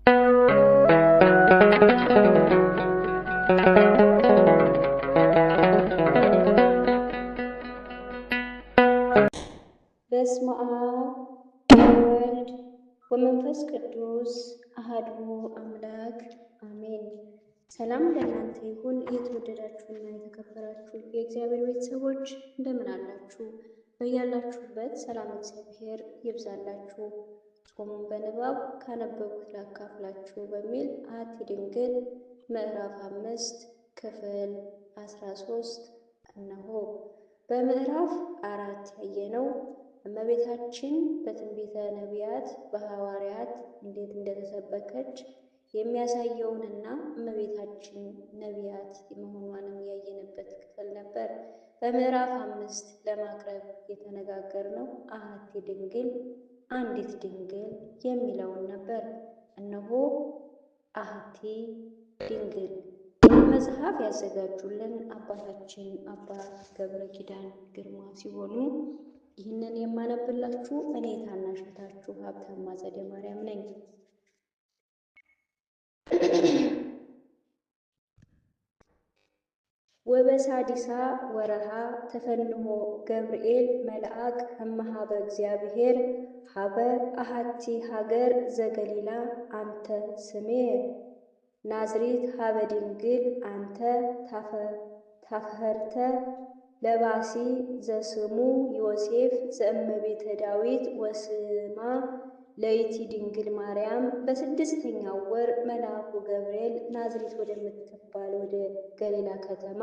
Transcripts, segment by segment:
በስመ አብ ወወልድ ወመንፈስ ቅዱስ አሐዱ አምላክ አሜን። ሰላም ለእናንተ ይሁን። የተወደዳችሁና የተከበራችሁ የእግዚአብሔር ቤተሰቦች እንደምን አላችሁ? በያላችሁበት ሰላም እግዚአብሔር ይብዛላችሁ። ጾሙን በንባብ ካነበብኩት ላካፍላችሁ በሚል አሐቲ ድንግል ምዕራፍ 5 ክፍል 13 እነሆ። በምዕራፍ 4 ያየነው እመቤታችን በትንቢተ ነቢያት በሐዋርያት እንዴት እንደተሰበከች የሚያሳየውንና እመቤታችን ነቢያት መሆኗንም ያየንበት ክፍል ነበር። በምዕራፍ 5 ለማቅረብ የተነጋገርነው አሐቲ ድንግል አንዲት ድንግል የሚለውን ነበር። እነሆ አሐቲ ድንግል መጽሐፍ ያዘጋጁልን አባታችን አባ ገብረ ኪዳን ግርማ ሲሆኑ ይህንን የማነብላችሁ እኔ ታናሽ እህታችሁ ሀብታም አጸደ ማርያም ነኝ። ወበሳዲሳ ወረሃ ተፈንሆ ገብርኤል መልአክ እምኀበ እግዚአብሔር ሀበ አሐቲ ሀገር ዘገሊላ አንተ ስሜ ናዝሬት ሀበ ድንግል አንተ ታፈርተ ለባሲ ዘስሙ ዮሴፍ ዘእመቤተ ዳዊት ወስማ ለይቲ ድንግል ማርያም። በስድስተኛው ወር መልአኩ ገብርኤል ናዝሬት ወደምትባል ወደ ገሊላ ከተማ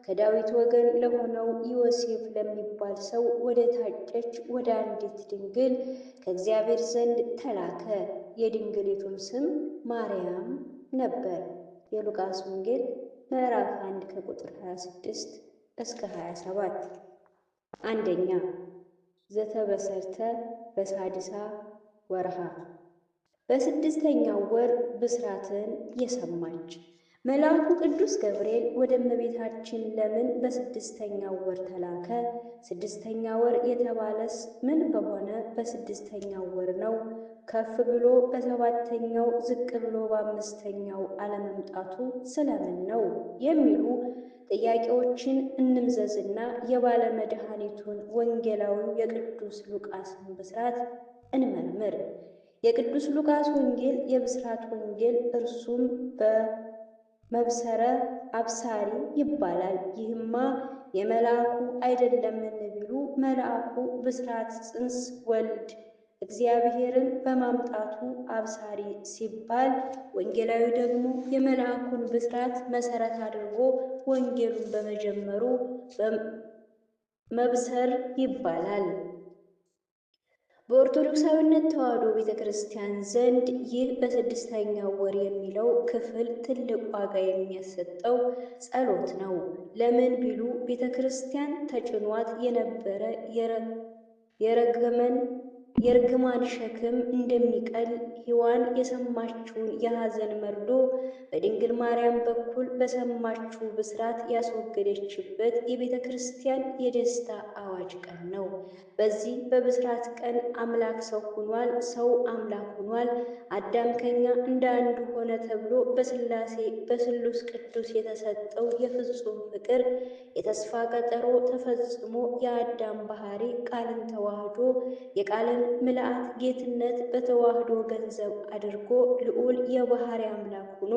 ከዳዊት ወገን ለሆነው ዮሴፍ ለሚባል ሰው ወደ ታጨች ወደ አንዲት ድንግል ከእግዚአብሔር ዘንድ ተላከ። የድንግሊቱም ስም ማርያም ነበር። የሉቃስ ወንጌል ምዕራፍ 1 ከቁጥር 26 እስከ 27። አንደኛ ዘተበሰርተ በሳዲሳ ወርሃ በስድስተኛው ወር ብስራትን የሰማች። መልአኩ ቅዱስ ገብርኤል ወደ እመቤታችን ለምን በስድስተኛው ወር ተላከ? ስድስተኛ ወር የተባለስ ምን በሆነ በስድስተኛው ወር ነው? ከፍ ብሎ በሰባተኛው ዝቅ ብሎ በአምስተኛው አለመምጣቱ ስለምን ነው? የሚሉ ጥያቄዎችን እንምዘዝና የባለ መድኃኒቱን ወንጌላዊው የቅዱስ ሉቃስን ብስራት እንመርምር። የቅዱስ ሉቃስ ወንጌል የብስራት ወንጌል እርሱም በመብሰረ አብሳሪ ይባላል። ይህማ የመልአኩ አይደለምን ቢሉ መልአኩ ብስራት ጽንስ ወልድ እግዚአብሔርን በማምጣቱ አብሳሪ ሲባል፣ ወንጌላዊ ደግሞ የመልአኩን ብስራት መሰረት አድርጎ ወንጌሉን በመጀመሩ መብሰር ይባላል። በኦርቶዶክሳዊነት ተዋሕዶ ቤተ ክርስቲያን ዘንድ ይህ በስድስተኛው ወር የሚለው ክፍል ትልቅ ዋጋ የሚያሰጠው ጸሎት ነው። ለምን ቢሉ ቤተ ክርስቲያን ተጭኗት የነበረ የርግማን ሸክም እንደሚቀል ሔዋን የሰማችውን የሐዘን መርዶ በድንግል ማርያም በኩል በሰማችው ብስራት ያስወገደችበት የቤተ ክርስቲያን የደስታ አዋጅ ቀን ነው። በዚህ በብስራት ቀን አምላክ ሰው ሆኗል፣ ሰው አምላክ ሆኗል፣ አዳም ከኛ እንደ አንዱ ሆነ ተብሎ በሥላሴ በስሉስ ቅዱስ የተሰጠው የፍጹም ፍቅር የተስፋ ቀጠሮ ተፈጽሞ የአዳም ባህሪ ቃልን ተዋህዶ የቃልን ምልአት ጌትነት በተዋህዶ ገንዘብ አድርጎ ልዑል የባህሪ አምላክ ሆኖ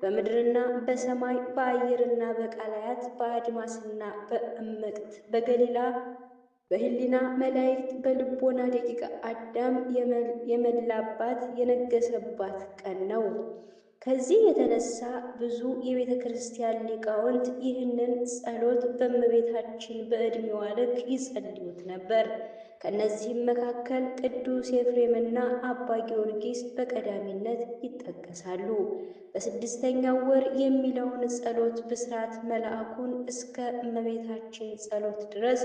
በምድርና በሰማይ በአየርና በቃላያት በአድማስና በእመቅት በገሊላ በህሊና መላእክት በልቦና ደቂቀ አዳም የመላባት የነገሰባት ቀን ነው። ከዚህ የተነሳ ብዙ የቤተ ክርስቲያን ሊቃውንት ይህንን ጸሎት በእመቤታችን በዕድሜዋ ልክ ይጸልዩት ነበር። ከእነዚህም መካከል ቅዱስ ኤፍሬምና አባ ጊዮርጊስ በቀዳሚነት ይጠቀሳሉ። በስድስተኛው ወር የሚለውን ጸሎት ብስራት መልአኩን እስከ እመቤታችን ጸሎት ድረስ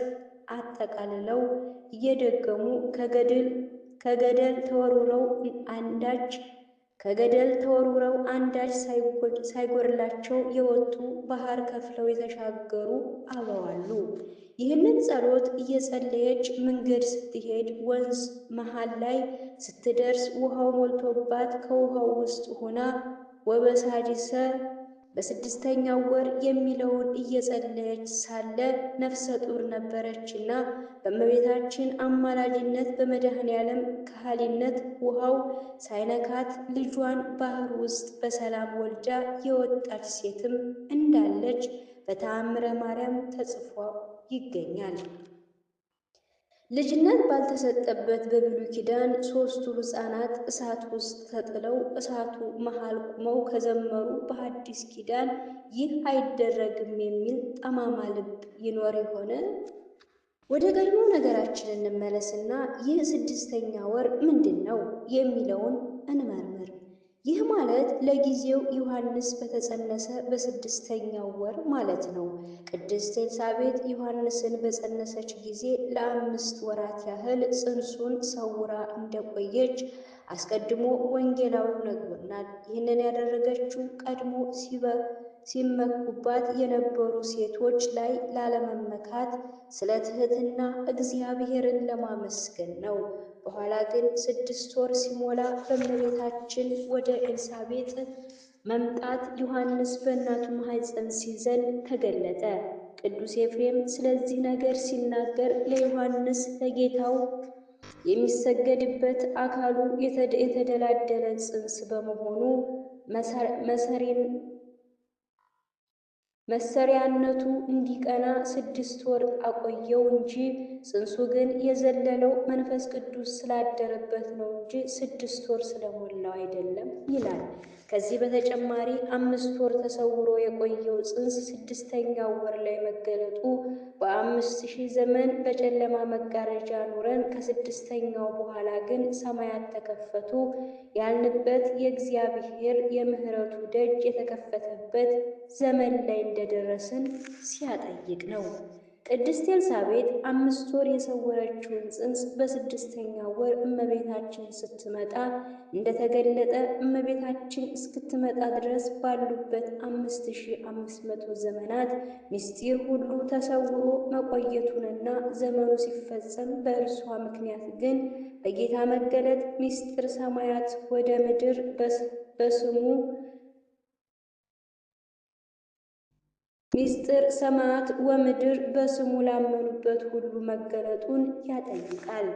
አጠቃልለው እየደገሙ ከገደል ተወርውረው አንዳች ከገደል ተወርውረው አንዳች ሳይጎድላቸው የወጡ ባህር ከፍለው የተሻገሩ አበው አሉ። ይህንን ጸሎት እየጸለየች መንገድ ስትሄድ ወንዝ መሃል ላይ ስትደርስ ውሃው ሞልቶባት ከውሃው ውስጥ ሆና ወበሳዲሰ በስድስተኛው ወር የሚለውን እየጸለየች ሳለ ነፍሰ ጡር ነበረችና በእመቤታችን አማላጅነት በመድኃኔ ዓለም ከሃሊነት ውሃው ሳይነካት ልጇን ባህር ውስጥ በሰላም ወልዳ የወጣች ሴትም እንዳለች በተአምረ ማርያም ተጽፎ ይገኛል። ልጅነት ባልተሰጠበት በብሉይ ኪዳን ሦስቱ ሕፃናት እሳት ውስጥ ተጥለው እሳቱ መሃል ቆመው ከዘመሩ በሐዲስ ኪዳን ይህ አይደረግም የሚል ጠማማ ልብ ይኖር ይሆን? ወደ ቀድሞ ነገራችን እንመለስና ይህ ስድስተኛ ወር ምንድን ነው የሚለውን እንመርምር። ይህ ማለት ለጊዜው ዮሐንስ በተጸነሰ በስድስተኛው ወር ማለት ነው። ቅድስት ኤልሳቤጥ ዮሐንስን በጸነሰች ጊዜ ለ5 ወራት ያህል ጽንሱን ሰውራ እንደቆየች አስቀድሞ ወንጌላዊው ነግሮናል። ይህንን ያደረገችው ቀድሞ ሲመኩባት የነበሩ ሴቶች ላይ ላለመመካት ስለ ትህትና እግዚአብሔርን ለማመስገን ነው። በኋላ ግን 6 ወር ሲሞላ በእመቤታችን ወደ ኤልሳቤጥ መምጣት ዮሐንስ በእናቱ ማኅፀን ሲዘል ተገለጠ። ቅዱስ ኤፍሬም ስለዚህ ነገር ሲናገር ለዮሐንስ ለጌታው የሚሰገድበት አካሉ የተደላደለ ጽንስ በመሆኑ መሰሪያነቱ እንዲቀና 6 ወር አቆየው እንጂ ጽንሱ ግን የዘለለው መንፈስ ቅዱስ ስላደረበት ነው እንጂ 6 ወር ስለሞላው አይደለም ይላል። ከዚህ በተጨማሪ 5 ወር ተሰውሮ የቆየው ጽንስ 6ኛው ወር ላይ መገለጡ በ5000 ዘመን በጨለማ መጋረጃ ኑረን ከ6ኛው በኋላ ግን ሰማያት ተከፈቱ ያልንበት የእግዚአብሔር የምሕረቱ ደጅ የተከፈተበት ዘመን ላይ እንደደረስን ሲያጠይቅ ነው። ቅድስት ኤልሳቤጥ 5 ወር የሰወረችውን ጽንስ በ6ኛው ወር እመቤታችን ስትመጣ እንደተገለጠ እመቤታችን እስክትመጣ ድረስ ባሉበት 5500 ዘመናት ምስጢር ሁሉ ተሰውሮ መቆየቱንና ዘመኑ ሲፈጸም በእርሷ ምክንያት ግን በጌታ መገለጥ ምስጢር ሰማያት ወደ ምድር በስሙ ምስጢር ሰማያት ወምድር በስሙ ላመኑበት ሁሉ መገለጡን ያጠይቃል።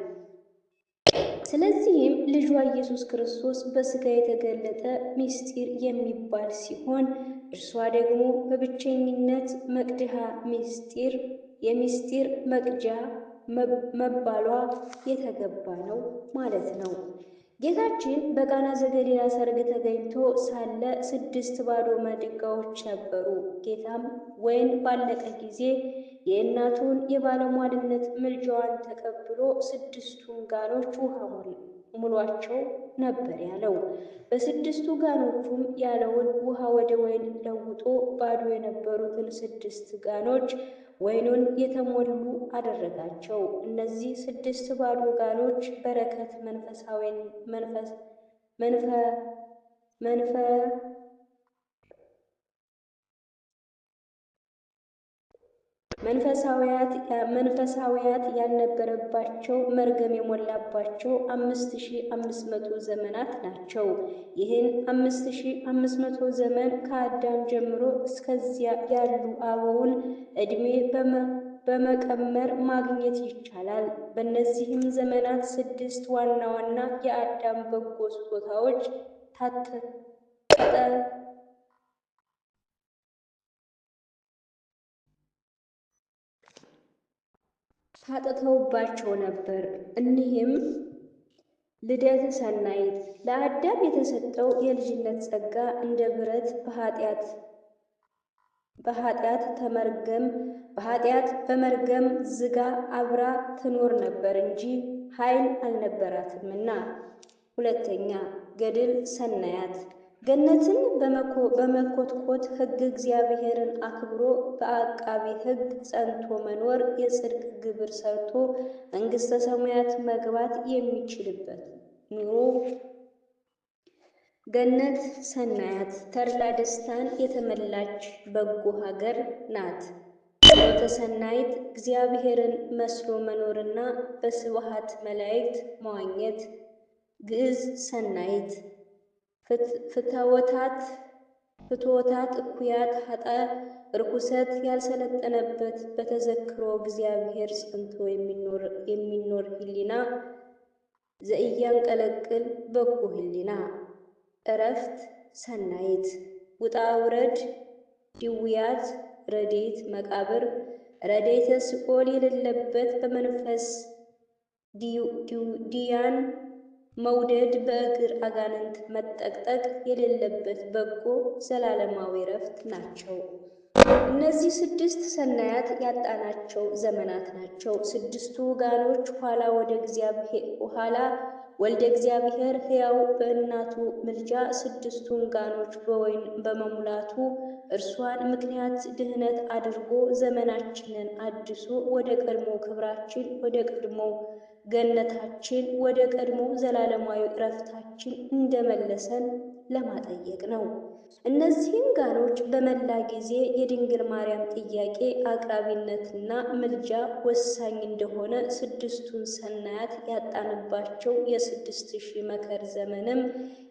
ስለዚህም ልጇ ኢየሱስ ክርስቶስ በሥጋ የተገለጠ ምስጢር የሚባል ሲሆን እርሷ ደግሞ በብቸኝነት መቅድሃ ምስጢር የምስጢር መቅጃ መባሏ የተገባ ነው ማለት ነው። ጌታችን በቃና ዘገሊላ ሰርግ ተገኝቶ ሳለ 6 ባዶ ማድጋዎች ነበሩ። ጌታም ወይን ባለቀ ጊዜ የእናቱን የባለሟልነት ምልጃዋን ተቀብሎ 6ቱን ጋኖች ውሃ ሙሏቸው ነበር ያለው። በ6ቱ ጋኖቹም ያለውን ውሃ ወደ ወይን ለውጦ ባዶ የነበሩትን 6 ጋኖች ወይኑን የተሞሉ አደረጋቸው። እነዚህ 6 ባዶ ጋኖች በረከት መንፈሳዊያት ያልነበረባቸው መርገም የሞላባቸው 5500 ዘመናት ናቸው። ይህን 5500 ዘመን ከአዳም ጀምሮ እስከዚያ ያሉ አበውን ዕድሜ በመቀመር ማግኘት ይቻላል። በእነዚህም ዘመናት 6 ዋና ዋና የአዳም በጎ ስጦታዎች ታጥተውባቸው ነበር። እኒህም ልደተ ሰናይት ለአዳም የተሰጠው የልጅነት ጸጋ እንደ ብረት በኃጢአት በመርገም ዝጋ አብራ ትኖር ነበር እንጂ ኃይል አልነበራትምና። ሁለተኛ ገድል ሰናያት ገነትን በመኮትኮት ሕግ እግዚአብሔርን አክብሮ በአቃቢ ሕግ ጸንቶ መኖር የጽድቅ ግብር ሰርቶ መንግሥተ ሰማያት መግባት የሚችልበት ኑሮ ገነት ሰናያት ተድላ ደስታን የተመላች በጎ ሀገር ናት። ፍኖተ ሰናይት እግዚአብሔርን መስሎ መኖርና በስብሐት መላእክት መዋኘት። ግዕዝ ሰናይት ፍትወታት እኩያት ኃጥእ ርኩሰት ያልሰለጠነበት በተዘክሮ እግዚአብሔር ጸንቶ የሚኖር ሕሊና ዘኢያንቀለቅል በጎ ሕሊና። ዕረፍት ሰናይት ውጣ ውረድ ድውያት ረድኤተ መቃብር ረድኤተ ሲኦል የሌለበት በመንፈስ ዲያን መውደድ በእግር አጋንንት መጠቅጠቅ የሌለበት በጎ ዘላለማዊ ዕረፍት ናቸው። እነዚህ ስድስት ሰናያት ያጣናቸው ዘመናት ናቸው። ስድስቱ ጋኖች ኋላ ወልደ እግዚአብሔር ሕያው በእናቱ ምልጃ ስድስቱን ጋኖች በወይን በመሙላቱ እርሷን ምክንያት ድህነት አድርጎ ዘመናችንን አድሶ ወደ ቀድሞ ክብራችን ወደ ቀድሞ ገነታችን ወደ ቀድሞ ዘላለማዊ ዕረፍታችን እንደመለሰን ለማጠየቅ ነው። እነዚህን ጋኖች በመላ ጊዜ የድንግል ማርያም ጥያቄ አቅራቢነትና ምልጃ ወሳኝ እንደሆነ ስድስቱን ሰናያት ያጣንባቸው የ6000 መከር ዘመንም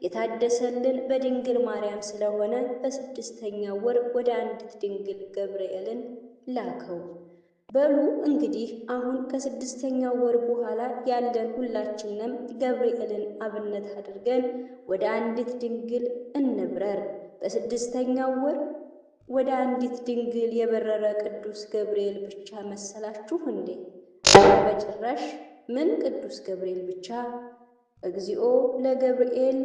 የታደሰልን በድንግል ማርያም ስለሆነ በ6ኛው ወር ወደ አንዲት ድንግል ገብርኤልን ላከው። በሉ እንግዲህ አሁን ከ6ኛው ወር በኋላ ያለን ሁላችንም ገብርኤልን አብነት አድርገን ወደ አንዲት ድንግል እንብረር። በ6ኛው ወር ወደ አንዲት ድንግል የበረረ ቅዱስ ገብርኤል ብቻ መሰላችሁ እንዴ? ኧረ በጭራሽ! ምን ቅዱስ ገብርኤል ብቻ? እግዚኦ ለገብርኤል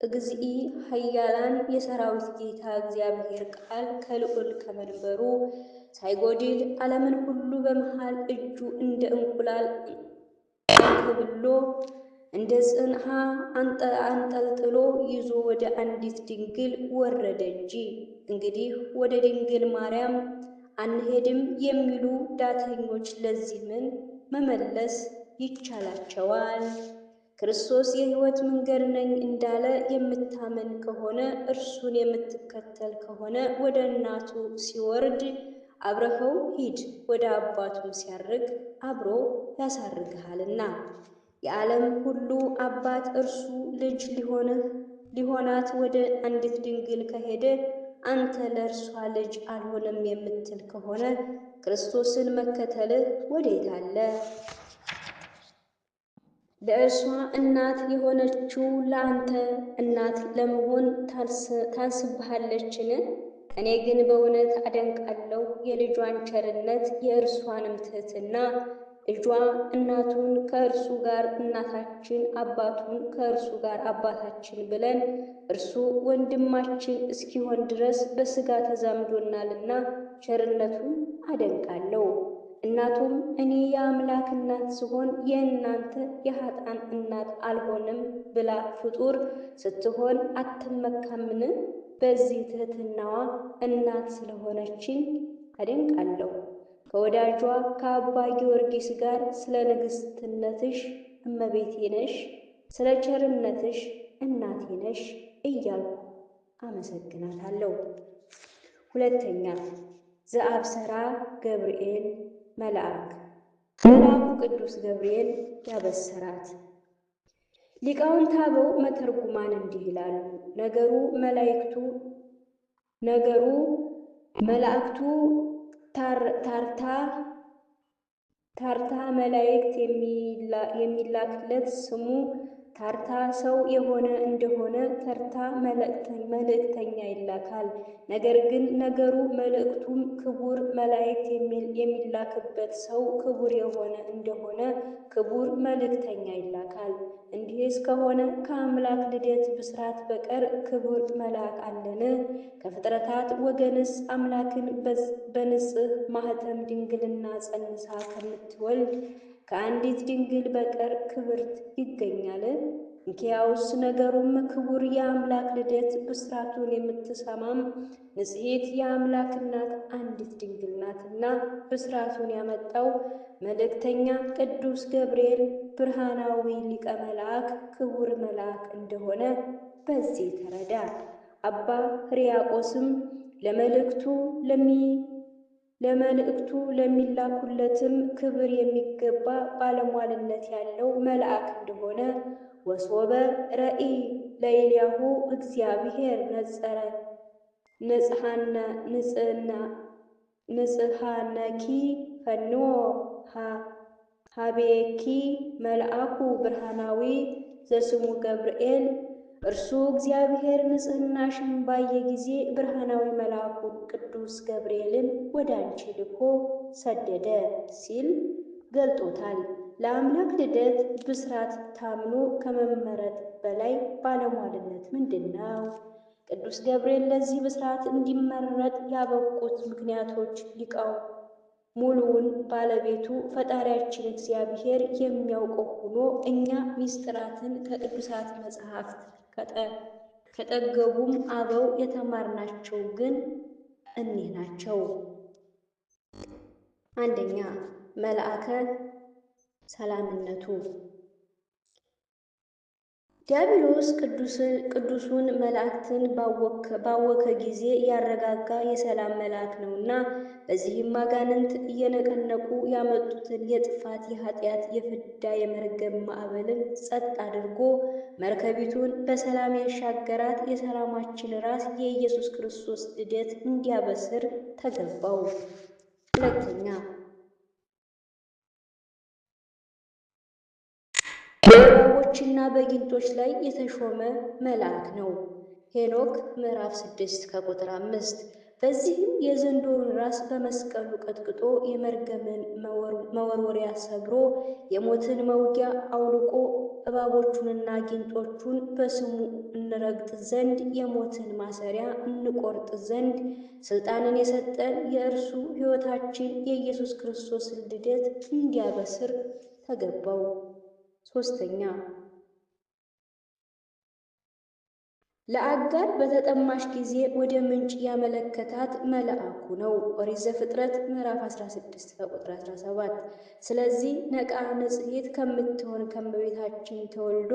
እግዚእ ኃያላን የሰራዊት ጌታ እግዚአብሔር ቃል ከልዑል ከመንበሩ ሳይጎድል ዓለምን ሁሉ በመሃል እጁ እንደ እንቁላል አንከብሎ እንደ ጽንሐ አንጠልጥሎ ይዞ ወደ አንዲት ድንግል ወረደ እንጂ። እንግዲህ ወደ ድንግል ማርያም አንሄድም የሚሉ ዳተኞች ለዚህ ምን መመለስ ይቻላቸዋል? ክርስቶስ የሕይወት መንገድ ነኝ እንዳለ የምታምን ከሆነ እርሱን የምትከተል ከሆነ ወደ እናቱ ሲወርድ አብረኸው ሂድ፣ ወደ አባቱም ሲያርግ አብሮ ያሳርግሃልና። የዓለም ሁሉ አባት እርሱ ልጅ ሊሆናት ወደ አንዲት ድንግል ከሄደ አንተ ለእርሷ ልጅ አልሆነም የምትል ከሆነ ክርስቶስን መከተልህ ወዴት አለ? ለእርሷ እናት የሆነችው ለአንተ እናት ለመሆን ታንስብሃለችን? እኔ ግን በእውነት አደንቃለሁ የልጇን ቸርነት የእርሷንም ትሕትና። ልጇ እናቱን ከእርሱ ጋር እናታችን አባቱን ከእርሱ ጋር አባታችን ብለን እርሱ ወንድማችን እስኪሆን ድረስ በሥጋ ተዛምዶናልና ቸርነቱን አደንቃለሁ። እናቱም እኔ የአምላክ እናት ስሆን የእናንተ የኃጥአን እናት አልሆንም ብላ ፍጡር ስትሆን አትመካምን? በዚህ ትሕትናዋ እናት ስለሆነችኝ አደንቃለሁ። ከወዳጇ ከአባ ጊዮርጊስ ጋር ስለ ንግሥትነትሽ እመቤቴ ነሽ፣ ስለ ቸርነትሽ እናቴ ነሽ እያልኩ አመሰግናታለሁ። ሁለተኛ ዘአብሰራ ገብርኤል መልአክ መልአኩ ቅዱስ ገብርኤል ያበሰራት። ሊቃውንተ አበው መተርጉማን እንዲህ ይላሉ። ነገሩ መላእክቱ ታርታ መላእክት የሚላክለት ስሙ ታርታ ሰው የሆነ እንደሆነ ተርታ መልእክተኛ ይላካል። ነገር ግን ነገሩ መልእክቱም ክቡር መላእክት የሚላክበት ሰው ክቡር የሆነ እንደሆነ ክቡር መልእክተኛ ይላካል። እንዲህስ ከሆነ ከአምላክ ልደት ብስራት በቀር ክቡር መልአክ አለን? ከፍጥረታት ወገንስ አምላክን በንጽሕ ማኅተም ድንግልና ጸንሳ ከምትወልድ ከአንዲት ድንግል በቀር ክብርት ይገኛል? እንኪያውስ ነገሩም ክቡር የአምላክ ልደት ብስራቱን የምትሰማም ንጽሕት የአምላክ እናት አንዲት ድንግል ናትና ብስራቱን ያመጣው መልእክተኛ ቅዱስ ገብርኤል ብርሃናዊ ሊቀ መልአክ ክቡር መልአክ እንደሆነ በዚህ ተረዳ። አባ ሕርያቆስም ለመልእክቱ ለሚላኩለትም ክብር የሚገባ ባለሟልነት ያለው መልአክ እንደሆነ ወሶበ ረኢ ለይልያሁ እግዚአብሔር ንጽሐነኪ ፈንዎ ሀቤኪ መልአኩ ብርሃናዊ ዘስሙ ገብርኤል። እርሱ እግዚአብሔር ንጽሕናሽን ባየ ጊዜ ብርሃናዊ መልአኩን ቅዱስ ገብርኤልን ወደ አንቺ ልኮ ሰደደ ሲል ገልጦታል። ለአምላክ ልደት ብስራት ታምኖ ከመመረጥ በላይ ባለሟልነት ምንድን ነው? ቅዱስ ገብርኤል ለዚህ ብስራት እንዲመረጥ ያበቁት ምክንያቶች ሊቃው ሙሉውን ባለቤቱ ፈጣሪያችን እግዚአብሔር የሚያውቀው ሆኖ እኛ ሚስጥራትን ከቅዱሳት መጽሐፍት ከጠገቡም አበው የተማርናቸው ግን እኒህ ናቸው። አንደኛ፣ መልአከ ሰላምነቱ። ዲያብሎስ ቅዱሱን መላእክትን ባወከ ጊዜ ያረጋጋ የሰላም መልአክ ነውና፣ በዚህም አጋንንት እየነቀነቁ ያመጡትን የጥፋት፣ የኃጢአት፣ የፍዳ፣ የመርገም ማዕበልን ጸጥ አድርጎ መርከቢቱን በሰላም ያሻገራት የሰላማችን ራስ የኢየሱስ ክርስቶስ ልደት እንዲያበስር ተገባው። ሁለተኛ፣ በእባቦችና በጊንጦች ላይ የተሾመ መልአክ ነው። ሄኖክ ምዕራፍ 6 ከቁጥር 5። በዚህም የዘንዶውን ራስ በመስቀሉ ቀጥቅጦ የመርገምን መወርወሪያ ሰብሮ የሞትን መውጊያ አውልቆ እባቦቹንና ጊንጦቹን በስሙ እንረግጥ ዘንድ የሞትን ማሰሪያ እንቆርጥ ዘንድ ስልጣንን የሰጠን የእርሱ ሕይወታችን የኢየሱስ ክርስቶስን ልደት እንዲያበስር ተገባው። ሶስተኛ፣ ለአጋር በተጠማሽ ጊዜ ወደ ምንጭ ያመለከታት መልአኩ ነው። ኦሪት ዘፍጥረት ምዕራፍ 16 ከቁጥር 17። ስለዚህ ነቃ ንጽሕት ከምትሆን ከእመቤታችን ተወልዶ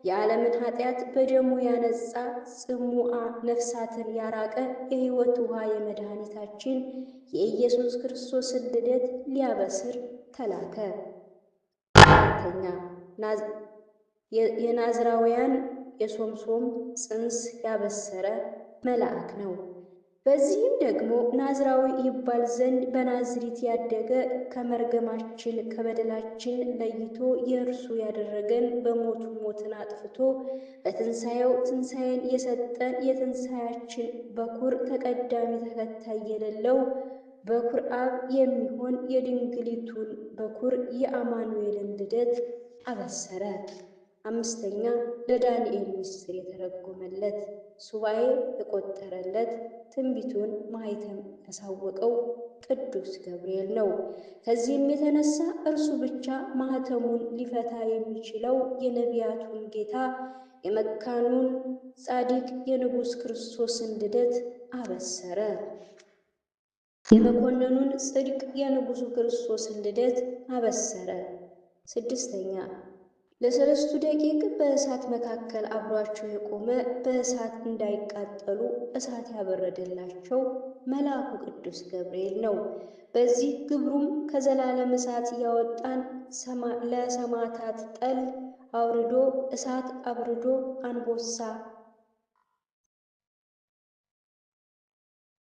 የዓለምን ኃጢአት በደሙ ያነጻ ጽሙዓ ነፍሳትን ያራቀ የሕይወት ውሃ የመድኃኒታችን የኢየሱስ ክርስቶስን ልደት ሊያበስር ተላከ። አራተኛ፣ የናዝራውያን የሶምሶን ጽንስ ያበሰረ መልአክ ነው። በዚህም ደግሞ ናዝራዊ ይባል ዘንድ በናዝሪት ያደገ ከመርገማችን ከበደላችን ለይቶ የእርሱ ያደረገን በሞቱ ሞትን አጥፍቶ በትንሣኤው ትንሣኤን የሰጠን የትንሣኤያችን በኩር ተቀዳሚ ተከታይ የሌለው በኩር አብ የሚሆን የድንግሊቱን በኩር የአማኑኤልን ልደት አበሰረ። አምስተኛ፣ ለዳንኤል ምስጢር የተረጎመለት ሱባኤ የቆጠረለት ትንቢቱን ማኅተም ያሳወቀው ቅዱስ ገብርኤል ነው። ከዚህም የተነሳ እርሱ ብቻ ማኅተሙን ሊፈታ የሚችለው የነቢያቱን ጌታ የመካኑን ጻድቅ የንጉሥ ክርስቶስን ልደት አበሰረ። የመኮንኑን ጽድቅ የንጉሡ ክርስቶስን ልደት አበሰረ። ስድስተኛ፣ ለሰለስቱ ደቂቅ በእሳት መካከል አብሯቸው የቆመ በእሳት እንዳይቃጠሉ እሳት ያበረደላቸው መልአኩ ቅዱስ ገብርኤል ነው። በዚህ ግብሩም ከዘላለም እሳት ያወጣን ለሰማዕታት ጠል አውርዶ እሳት አብርዶ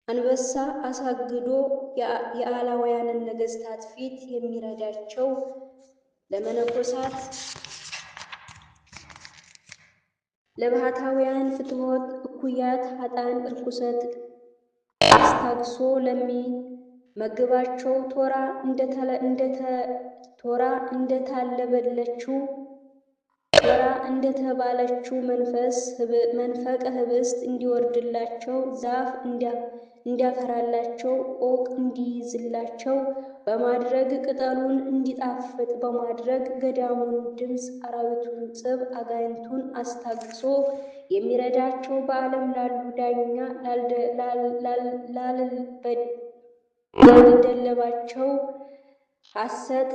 አንበሳ አሳግዶ የአላውያንን ነገሥታት ፊት የሚረዳቸው ለመነኮሳት ለባሕታውያን ፍትወት እኩያት ኃጥአን ርኩሰት አስታግሶ ለሚመግባቸው ቶራ እንደተባለችው መንፈቀ ኅብስት እንዲወርድላቸው ዛፍ እንዲያፈራላቸው ቆቅ እንዲይዝላቸው በማድረግ ቅጠሉን እንዲጣፍጥ በማድረግ ገዳሙን ድምፅ አራዊቱን ጽብ አጋንንቱን አስታግሶ የሚረዳቸው በዓለም ላሉ ዳኛ ላልደለባቸው ሐሰት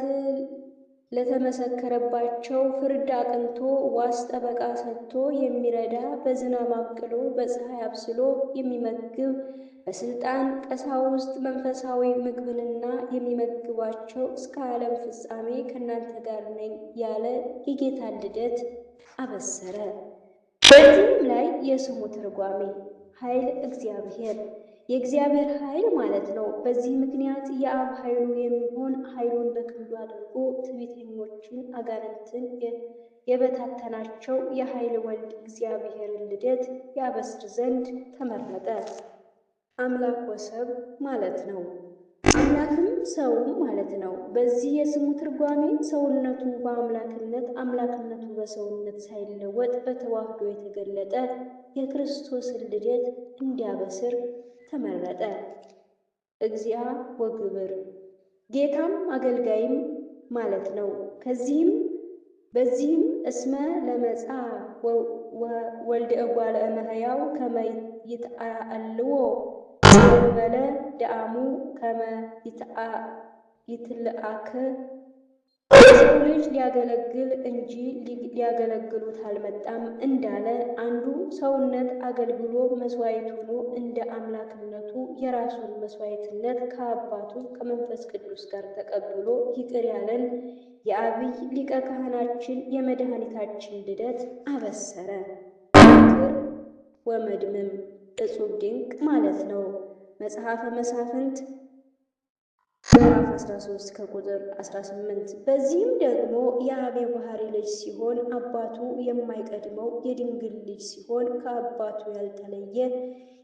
ለተመሰከረባቸው ፍርድ አቅንቶ ዋስ ጠበቃ ሰጥቶ የሚረዳ በዝናብ አብቅሎ በፀሐይ አብስሎ የሚመግብ በስልጣን ቀሳውስት መንፈሳዊ ምግብንና የሚመግባቸው እስከ ዓለም ፍጻሜ ከእናንተ ጋር ነኝ ያለ የጌታን ልደት አበሰረ። በዚህም ላይ የስሙ ትርጓሜ ኃይል እግዚአብሔር የእግዚአብሔር ኃይል ማለት ነው። በዚህ ምክንያት የአብ ኃይሉ የሚሆን ኃይሉን በክንዱ አድርጎ ትዕቢተኞችን አጋንንትን የበታተናቸው የኃይል ወልድ እግዚአብሔርን ልደት ያበስር ዘንድ ተመረጠ። አምላክ ወሰብ ማለት ነው። አምላክም ሰውም ማለት ነው። በዚህ የስሙ ትርጓሜ ሰውነቱ በአምላክነት አምላክነቱ በሰውነት ሳይለወጥ በተዋህዶ የተገለጠ የክርስቶስን ልደት እንዲያበስር ተመረጠ። እግዚአ ወግብር ጌታም አገልጋይም ማለት ነው። በዚህም እስመ ለመጻ ወልደ እጓለ እመሕያው ከመ ይትአልዎ ዘእንበለ ደአሙ ከመ ይትለአክ የሰው ልጅ ሊያገለግል እንጂ ሊያገለግሉት አልመጣም እንዳለ አንዱ ሰውነት አገልግሎ መስዋዕት ሆኖ እንደ አምላክነቱ የራሱን መስዋዕትነት ከአባቱ ከመንፈስ ቅዱስ ጋር ተቀብሎ ይቅር ያለን የአብይ ሊቀ ካህናችን የመድኃኒታችን ልደት አበሰረ። ምክር ወመድምም እጹብ ድንቅ ማለት ነው። መጽሐፈ መሳፍንት ምዕራፍ 13 ከቁጥር 18። በዚህም ደግሞ የአብ የባሕሪ ልጅ ሲሆን አባቱ የማይቀድመው የድንግል ልጅ ሲሆን ከአባቱ ያልተለየ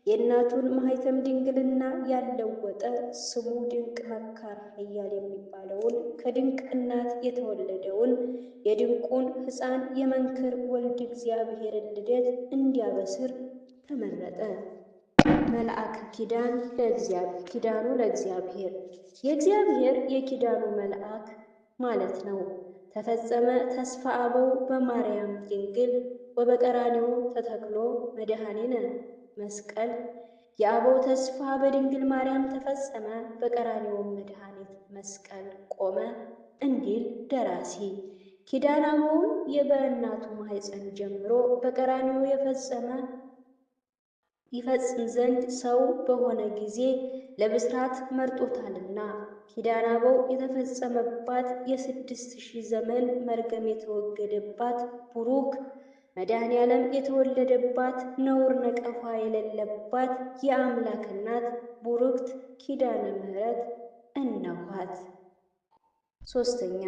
የእናቱን ማኅተም ድንግልና ያልለወጠ ስሙ ድንቅ መካር ኃያል የሚባለውን ከድንቅ እናት የተወለደውን የድንቁን ሕፃን የመንክር ወልድ እግዚአብሔርን ልደት እንዲያበስር ተመረጠ። መልአክ ኪዳኑ ለእግዚአብሔር የእግዚአብሔር የኪዳኑ መልአክ ማለት ነው። ተፈጸመ ተስፋ አበው በማርያም ድንግል ወበቀራንዮ ተተክሎ መድኃኒነ መስቀል የአበው ተስፋ በድንግል ማርያም ተፈጸመ በቀራንዮውም መድኃኒት መስቀል ቆመ እንዲል ደራሲ ኪዳነ አበውን በእናቱ ማኅፀን ጀምሮ በቀራንዮ ይፈጽም ዘንድ ሰው በሆነ ጊዜ ለብስራት መርጦታልና። ኪዳነ አበው የተፈጸመባት የ6000 ዘመን መርገም የተወገደባት ቡሩክ መድኃኔ ዓለም የተወለደባት ነውር ነቀፋ የሌለባት የአምላክ እናት ቡርክት ኪዳነ ምሕረት እነኋት። ሶስተኛ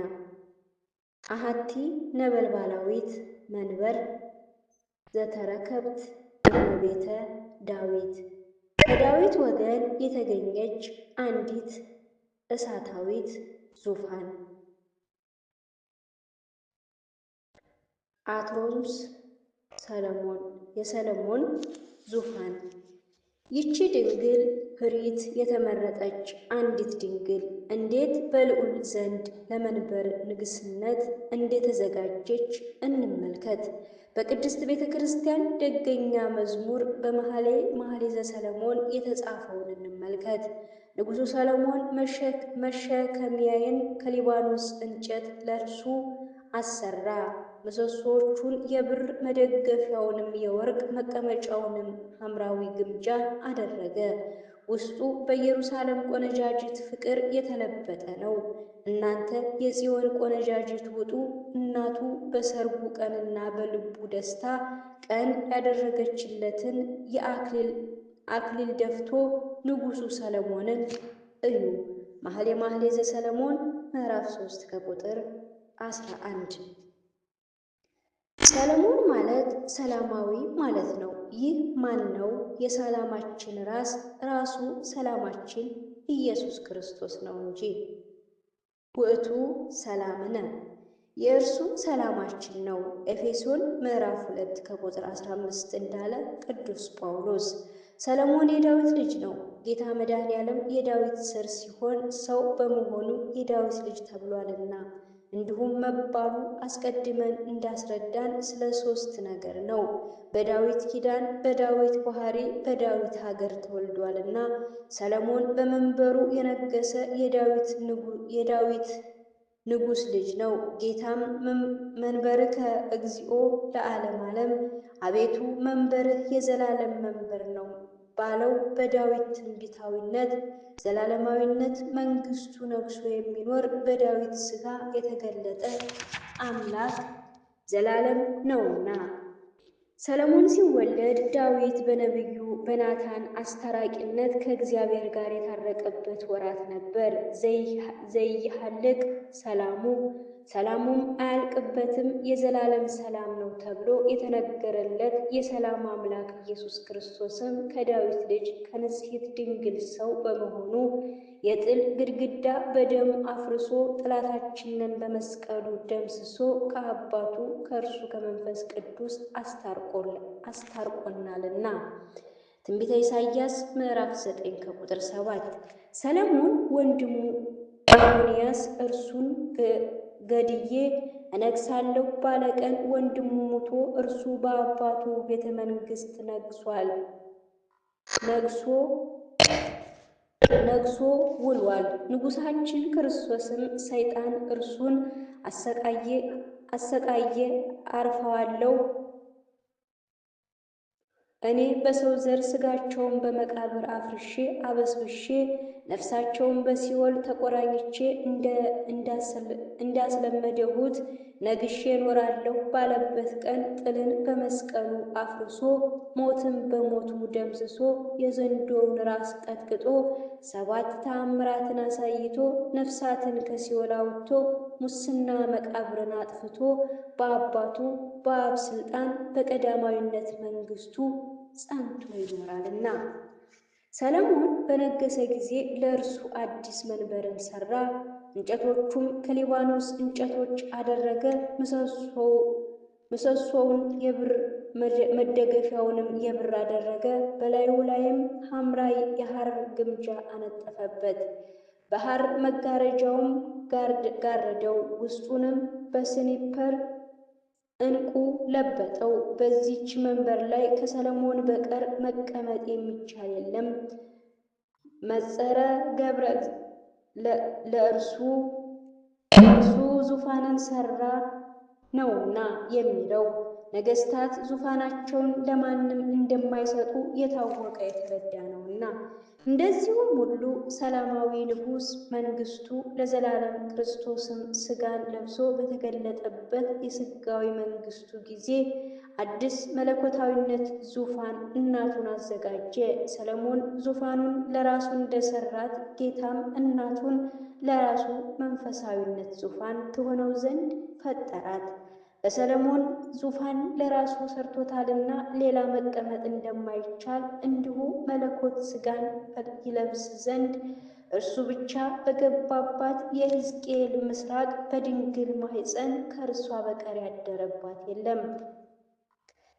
አሐቲ ነበልባላዊት መንበር ዘተረከብት እመቤተ ዳዊት ከዳዊት ወገን የተገኘች አንዲት እሳታዊት ዙፋን። አትሮንስ ሰለሞን የሰለሞን ዙፋን። ይቺ ድንግል ኅሪት የተመረጠች አንዲት ድንግል እንዴት በልዑል ዘንድ ለመንበር ንግሥነት እንደተዘጋጀች እንመልከት። በቅድስት ቤተ ክርስቲያን ደገኛ መዝሙር በመኃልየ ዘሰሎሞን የተጻፈውን እንመልከት። ንጉሡ ሰሎሞን መሸከሚያዬን ከሊባኖስ እንጨት ለእርሱ አሰራ፣ ምሰሶቹን የብር መደገፊያውንም የወርቅ መቀመጫውንም ሐምራዊ ግምጃ አደረገ። ውስጡ በኢየሩሳሌም ቆነጃጅት ፍቅር የተለበጠ ነው። እናንተ የጽዮን ቆነጃጅት ውጡ! እናቱ በሰርጉ ቀንና በልቡ ደስታ ቀን ያደረገችለትን አክሊል ደፍቶ ንጉሡ ሰሎሞንን እዩ። መኃልየ ዘሰሎሞን ምዕራፍ 3 ከቁጥር 11። ሰሎሞን ማለት ሰላማዊ ማለት ነው። ይህ ማን ነው? የሰላማችን ራሱ ሰላማችን ኢየሱስ ክርስቶስ ነው እንጂ። ውእቱ ሰላምነ የእርሱ ሰላማችን ነው። ኤፌሶን ምዕራፍ 2 ከቁጥር 15 እንዳለ ቅዱስ ጳውሎስ። ሰሎሞን የዳዊት ልጅ ነው። ጌታ መድኃኔ ዓለም የዳዊት ሥር ሲሆን ሰው በመሆኑ የዳዊት ልጅ ተብሏልና። እንዲሁም መባሉ አስቀድመን እንዳስረዳን ስለ 3 ነገር ነው። በዳዊት ኪዳን፣ በዳዊት ባሕሪ፣ በዳዊት ሀገር ተወልዷልና። ሰሎሞን በመንበሩ የነገሰ የዳዊት ንጉሥ ልጅ ነው። ጌታም መንበርከ እግዚኦ ለዓለም ዓለም፣ አቤቱ መንበርህ የዘላለም መንበር ነው ባለው በዳዊት ትንቢታዊነት ዘላለማዊነት መንግስቱ ነግሶ የሚኖር በዳዊት ሥጋ የተገለጠ አምላክ ዘላለም ነውና። ሰለሞን ሲወለድ ዳዊት በነቢዩ በናታን አስታራቂነት ከእግዚአብሔር ጋር የታረቀበት ወራት ነበር። ዘይሃልቅ ሰላሙ ሰላሙም አያልቅበትም የዘላለም ሰላም ነው ተብሎ የተነገረለት የሰላም አምላክ ኢየሱስ ክርስቶስም ከዳዊት ልጅ ከንጽሕት ድንግል ሰው በመሆኑ የጥል ግድግዳ በደም አፍርሶ ጠላታችንን በመስቀሉ ደምስሶ ከአባቱ ከእርሱ ከመንፈስ ቅዱስ አስታርቆናልና። ትንቢተ ኢሳይያስ ምዕራፍ 9 ከቁጥር 7። ሰለሞን ወንድሙ አዶንያስ እርሱን ገድዬ እነግሣለሁ ባለ ቀን ወንድሙ ሙቶ እርሱ በአባቱ ቤተ መንግሥት ነግሶ ውሏል። ንጉሣችን ክርስቶስም ሰይጣን እርሱን አሰቃየ አርፈዋለሁ እኔ በሰው ዘር ሥጋቸውን በመቃብር አፍርሼ አበስብሼ ነፍሳቸውን በሲኦል ተቆራኝቼ እንዳስለመደሁት ነግሼ እኖራለሁ ባለበት ቀን ጥልን በመስቀሉ አፍርሶ ሞትን በሞቱ ደምስሶ የዘንዶውን ራስ ቀጥቅጦ 7 ተአምራትን አሳይቶ ነፍሳትን ከሲኦል አውጥቶ ሙስና መቃብርን አጥፍቶ በአባቱ በአብ ሥልጣን በቀዳማዊነት መንግሥቱ ጸንቶ ይኖራልና። ሰለሞን በነገሰ ጊዜ ለእርሱ አዲስ መንበርን ሠራ። እንጨቶቹም ከሊባኖስ እንጨቶች አደረገ። ምሰሶውን የብር መደገፊያውንም የብር አደረገ። በላዩ ላይም ሐምራዊ የሐር ግምጃ አነጠፈበት። በሐር መጋረጃውም ጋረደው። ውስጡንም በስኒፐር ዕንቁ ለበጠው። በዚች መንበር ላይ ከሰለሞን በቀር መቀመጥ የሚቻል የለም። መጸረ ገብረ ለእርሱ ዙፋንን ሠራ ነውና የሚለው ነገሥታት ዙፋናቸውን ለማንም እንደማይሰጡ የታወቀ የተረዳ ነውና። እንደዚሁም ሁሉ ሰላማዊ ንጉሥ መንግሥቱ ለዘላለም ክርስቶስም ሥጋን ለብሶ በተገለጠበት የሥጋዊ መንግሥቱ ጊዜ አዲስ መለኮታዊነት ዙፋን እናቱን አዘጋጀ። ሰለሞን ዙፋኑን ለራሱ እንደሰራት ጌታም እናቱን ለራሱ መንፈሳዊነት ዙፋን ትሆነው ዘንድ ፈጠራት። በሰለሞን ዙፋን ለራሱ ሰርቶታልና ሌላ መቀመጥ እንደማይቻል እንዲሁ መለኮት ሥጋን ይለብስ ዘንድ እርሱ ብቻ በገባባት የሕዝቅኤል ምስራቅ በድንግል ማኅፀን ከእርሷ በቀር ያደረባት የለም።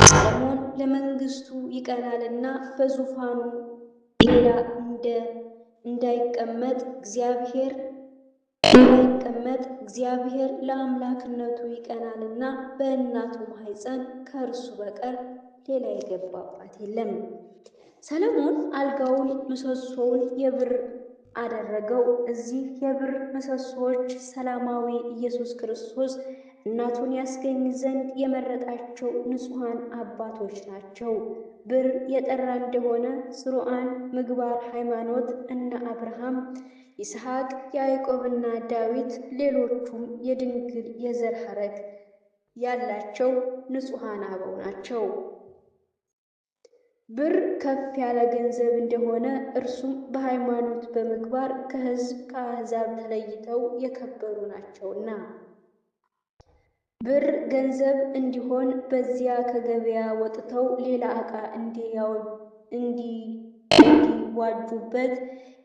ሰለሞን ለመንግሥቱ ይቀናልና በዙፋኑ ሌላ እንዳይቀመጥ እግዚአብሔር ለአምላክነቱ ይቀናልና በእናቱ ማኅፀን ከእርሱ በቀር ሌላ የገባባት የለም። ሰለሞን አልጋውን ምሰሶውን የብር አደረገው። እዚህ የብር ምሰሶዎች ሰላማዊ ኢየሱስ ክርስቶስ እናቱን ያስገኝ ዘንድ የመረጣቸው ንጹሐን አባቶች ናቸው። ብር የጠራ እንደሆነ ጽሩዓን ምግባር ሃይማኖት እነ አብርሃም፣ ይስሐቅ፣ ያዕቆብና ዳዊት ሌሎቹም የድንግል የዘር ሐረግ ያላቸው ንጹሐን አበው ናቸው። ብር ከፍ ያለ ገንዘብ እንደሆነ እርሱም በሃይማኖት በምግባር ከሕዝብ ከአሕዛብ ተለይተው የከበሩ ናቸውና። ብር ገንዘብ እንዲሆን በዚያ ከገበያ ወጥተው ሌላ ዕቃ እንዲዋጁበት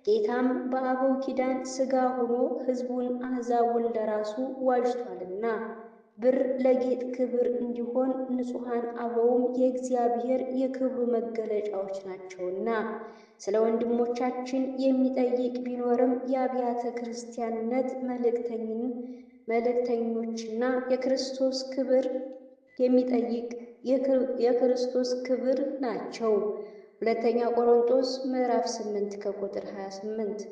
ጌታም በአበው ኪዳን ሥጋ ሆኖ ሕዝቡን አሕዛቡን ለራሱ ዋጅቷልና። ብር ለጌጥ ክብር እንዲሆን ንጹሐን አበውም የእግዚአብሔር የክብሩ መገለጫዎች ናቸውና። ስለ ወንድሞቻችን የሚጠይቅ ቢኖርም የአብያተ ክርስቲያንነት መልእክተኞችና የክርስቶስ ክብር የሚጠይቅ የክርስቶስ ክብር ናቸው። ሁለተኛ ቆሮንቶስ ምዕራፍ 8 ከቁጥር 28።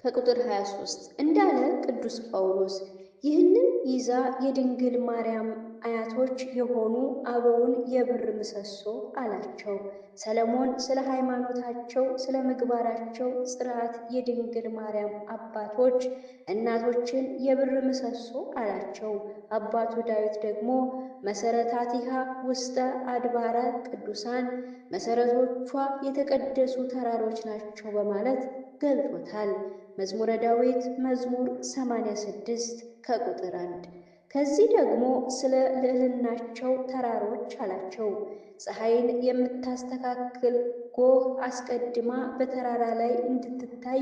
ከቁጥር 23 እንዳለ ቅዱስ ጳውሎስ ይህንን ይዛ የድንግል ማርያም አያቶች የሆኑ አበውን የብር ምሰሶ አላቸው። ሰለሞን ስለ ሃይማኖታቸው፣ ስለ ምግባራቸው ጽናት የድንግል ማርያም አባቶች እናቶችን የብር ምሰሶ አላቸው። አባቱ ዳዊት ደግሞ መሰረታቲሃ ውስተ አድባረ ቅዱሳን መሰረቶቿ የተቀደሱ ተራሮች ናቸው በማለት ገልጾታል። መዝሙረ ዳዊት መዝሙር 86 ከቁጥር 1። ከዚህ ደግሞ ስለ ልዕልናቸው ተራሮች አላቸው። ፀሐይን የምታስተካክል ጎህ አስቀድማ በተራራ ላይ እንድትታይ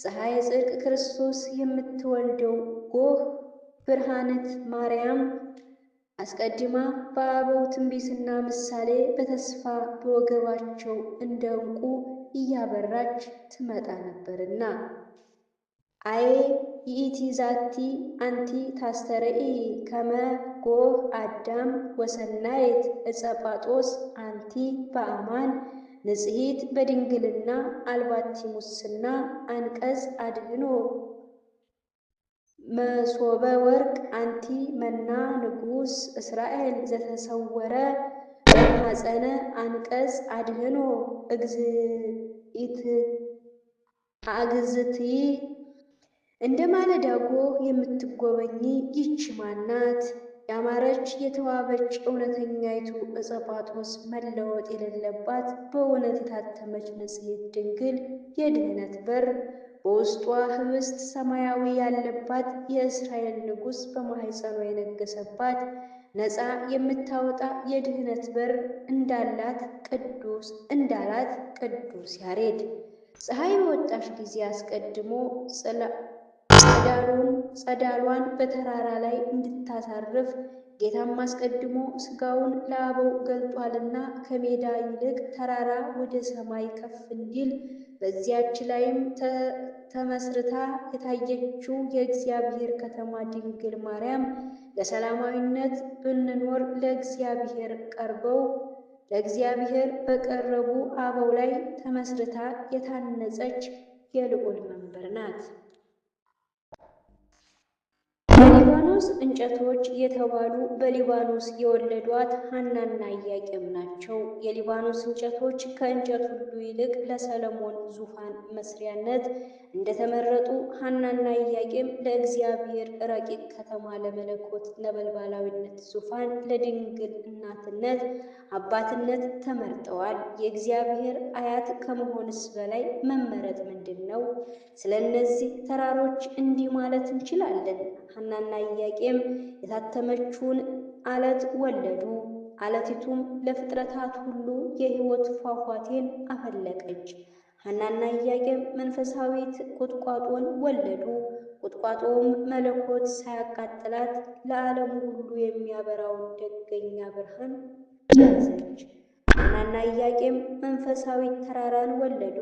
ፀሐይ ጽድቅ ክርስቶስ የምትወልደው ጎህ ብርሃንት ማርያም አስቀድማ በአበው ትንቢትና ምሳሌ በተስፋ በወገባቸው እንደ ዕንቁ እያበራች ትመጣ ነበርና። አዬ ይእቲ ዛቲ አንቲ ታስተርኢ ከመ ጎህ አዳም ወሰናይት ዕፀ ጳጦስ አንቲ በአማን ንጽሕት በድንግልና አልባቲ ሙስና አንቀጽ አድህኖ መሶበ ወርቅ አንቲ መና ንጉሥ እስራኤል ዘተሰወረ በማኅፀነ አንቀጽ አድህኖ አግዝእትይ እንደ ማለዳ ጎህ የምትጎበኝ ይህች ማናት? ያማረች የተዋበች እውነተኛይቱ ዕፀ ጳጦስ መለወጥ የሌለባት በእውነት የታተመች ንጽሕት ድንግል የድኅነት በር በውስጧ ኅብስት ሰማያዊ ያለባት የእስራኤል ንጉሥ በማኅፀኗ የነገሰባት ነፃ የምታወጣ የድኅነት በር እንዳላት ቅዱስ ያሬድ ፀሐይ በወጣች ጊዜ አስቀድሞ ጸዳሏን በተራራ ላይ እንድታሳርፍ ጌታም አስቀድሞ ሥጋውን ለአበው ገልጧልና ከሜዳ ይልቅ ተራራ ወደ ሰማይ ከፍ እንዲል በዚያች ላይም ተመስርታ የታየችው የእግዚአብሔር ከተማ ድንግል ማርያም ለሰላማዊነት ብንኖር ለእግዚአብሔር በቀረቡ አበው ላይ ተመስርታ የታነጸች የልዑል መንበር ናት። የሊባኖስ እንጨቶች የተባሉ በሊባኖስ የወለዷት ሐናና ኢያቄም ናቸው። የሊባኖስ እንጨቶች ከእንጨት ሁሉ ይልቅ ለሰሎሞን ዙፋን መስሪያነት እንደተመረጡ ሐናና ኢያቄም ለእግዚአብሔር ረቂቅ ከተማ ለመለኮት ነበልባላዊነት ዙፋን ለድንግል እናትነት አባትነት ተመርጠዋል። የእግዚአብሔር አያት ከመሆንስ በላይ መመረጥ ምንድን ነው? ስለ እነዚህ ተራሮች እንዲህ ማለት እንችላለን። ሐናና ኢያቄም የታተመችውን አለት ወለዱ። አለቲቱም ለፍጥረታት ሁሉ የሕይወት ፏፏቴን አፈለቀች። ሐናና ኢያቄም መንፈሳዊት ቁጥቋጦን ወለዱ። ቁጥቋጦውም መለኮት ሳያቃጥላት ለዓለሙ ሁሉ የሚያበራውን ደገኛ ብርሃን ያዘች። ሐናና ኢያቄም መንፈሳዊት ተራራን ወለዱ።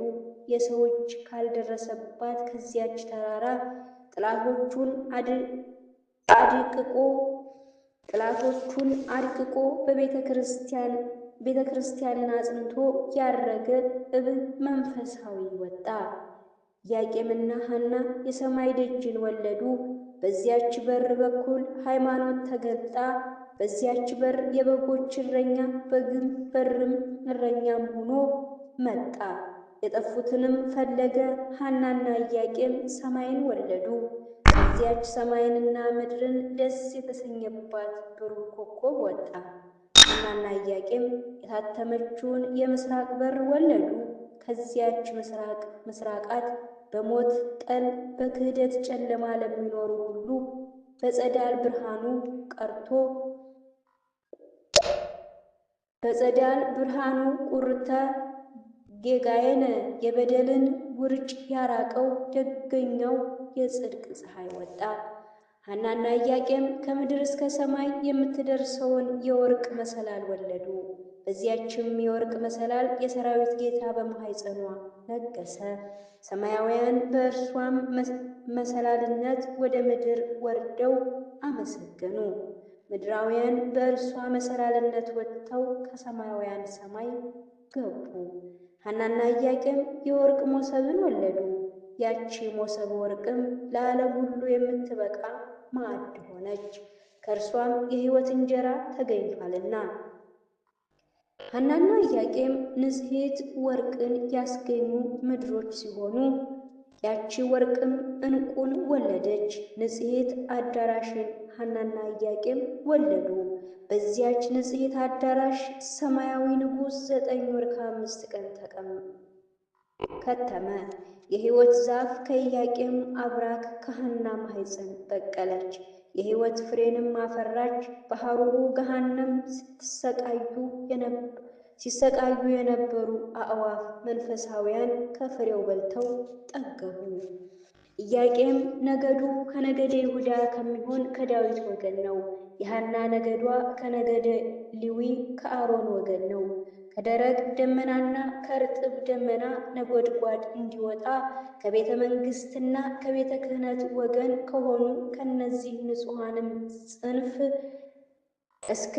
የሰው እጅ ካልደረሰባት ከዚያች ተራራ ጠላቶቹን አድቅቆ ቤተ ክርስቲያንን አጽንቶ ያረገ እብን መንፈሳዊ ወጣ። ኢያቄምና ሐና የሰማይ ደጅን ወለዱ። በዚያች በር በኩል ሃይማኖት ተገልጣ በዚያች በር የበጎች እረኛ በግም በርም እረኛም ሆኖ መጣ። የጠፉትንም ፈለገ። ሐናና ኢያቄም ሰማይን ወለዱ። ከዚያች ሰማይንና ምድርን ደስ የተሰኘባት ብሩህ ኮከብ ወጣ። ሐናና ኢያቄም የታተመችውን የምስራቅ በር ወለዱ። ከዚያች ምስራቃት በሞት ጠል በክህደት ጨለማ ለሚኖሩ ሁሉ በጸዳል ብርሃኑ ቁርተ ጌጋየነ የበደልን ውርጭ ያራቀው ደገኛው የጽድቅ ፀሐይ ወጣ። ሐናና ኢያቄም ከምድር እስከ ሰማይ የምትደርሰውን የወርቅ መሰላል ወለዱ። በዚያችም የወርቅ መሰላል የሰራዊት ጌታ በማኅፀኗ ነገሰ። ሰማያውያን በእርሷም መሰላልነት ወደ ምድር ወርደው አመሰገኑ። ምድራውያን በእርሷ መሰላልነት ወጥተው ከሰማያውያን ሰማይ ገቡ። ሐናና ኢያቄም የወርቅ መሶብን ወለዱ። ያቺ ሞሰበ ወርቅም ለዓለም ሁሉ የምትበቃ ማዕድ ሆነች፣ ከእርሷም የሕይወት እንጀራ ተገኝቷልና። ሐናና ኢያቄም ንጽሕት ወርቅን ያስገኙ ምድሮች ሲሆኑ ያቺ ወርቅም ዕንቁን ወለደች። ንጽሕት አዳራሽን ሐናና ኢያቄም ወለዱ። በዚያች ንጽሕት አዳራሽ ሰማያዊ ንጉሥ 9 ወር ከ5 ቀን ከተመ። የሕይወት ዛፍ ከኢያቄም አብራክ ከሐና ማኅፀን በቀለች፣ የሕይወት ፍሬንም አፈራች። በሐሩሩ ገሃነም ሲሰቃዩ የነበሩ አዕዋፍ መንፈሳውያን ከፍሬው በልተው ጠገቡ። ኢያቄም ነገዱ ከነገደ ይሁዳ ከሚሆን ከዳዊት ወገን ነው። የሐና ነገዷ ከነገደ ሌዊ ከአሮን ወገን ነው። ከደረቅ ደመናና ከርጥብ ደመና ነጎድጓድ እንዲወጣ ከቤተ መንግሥትና ከቤተ ክህነት ወገን ከሆኑ ከነዚህ ንጹሐንም ጽንፍ እስከ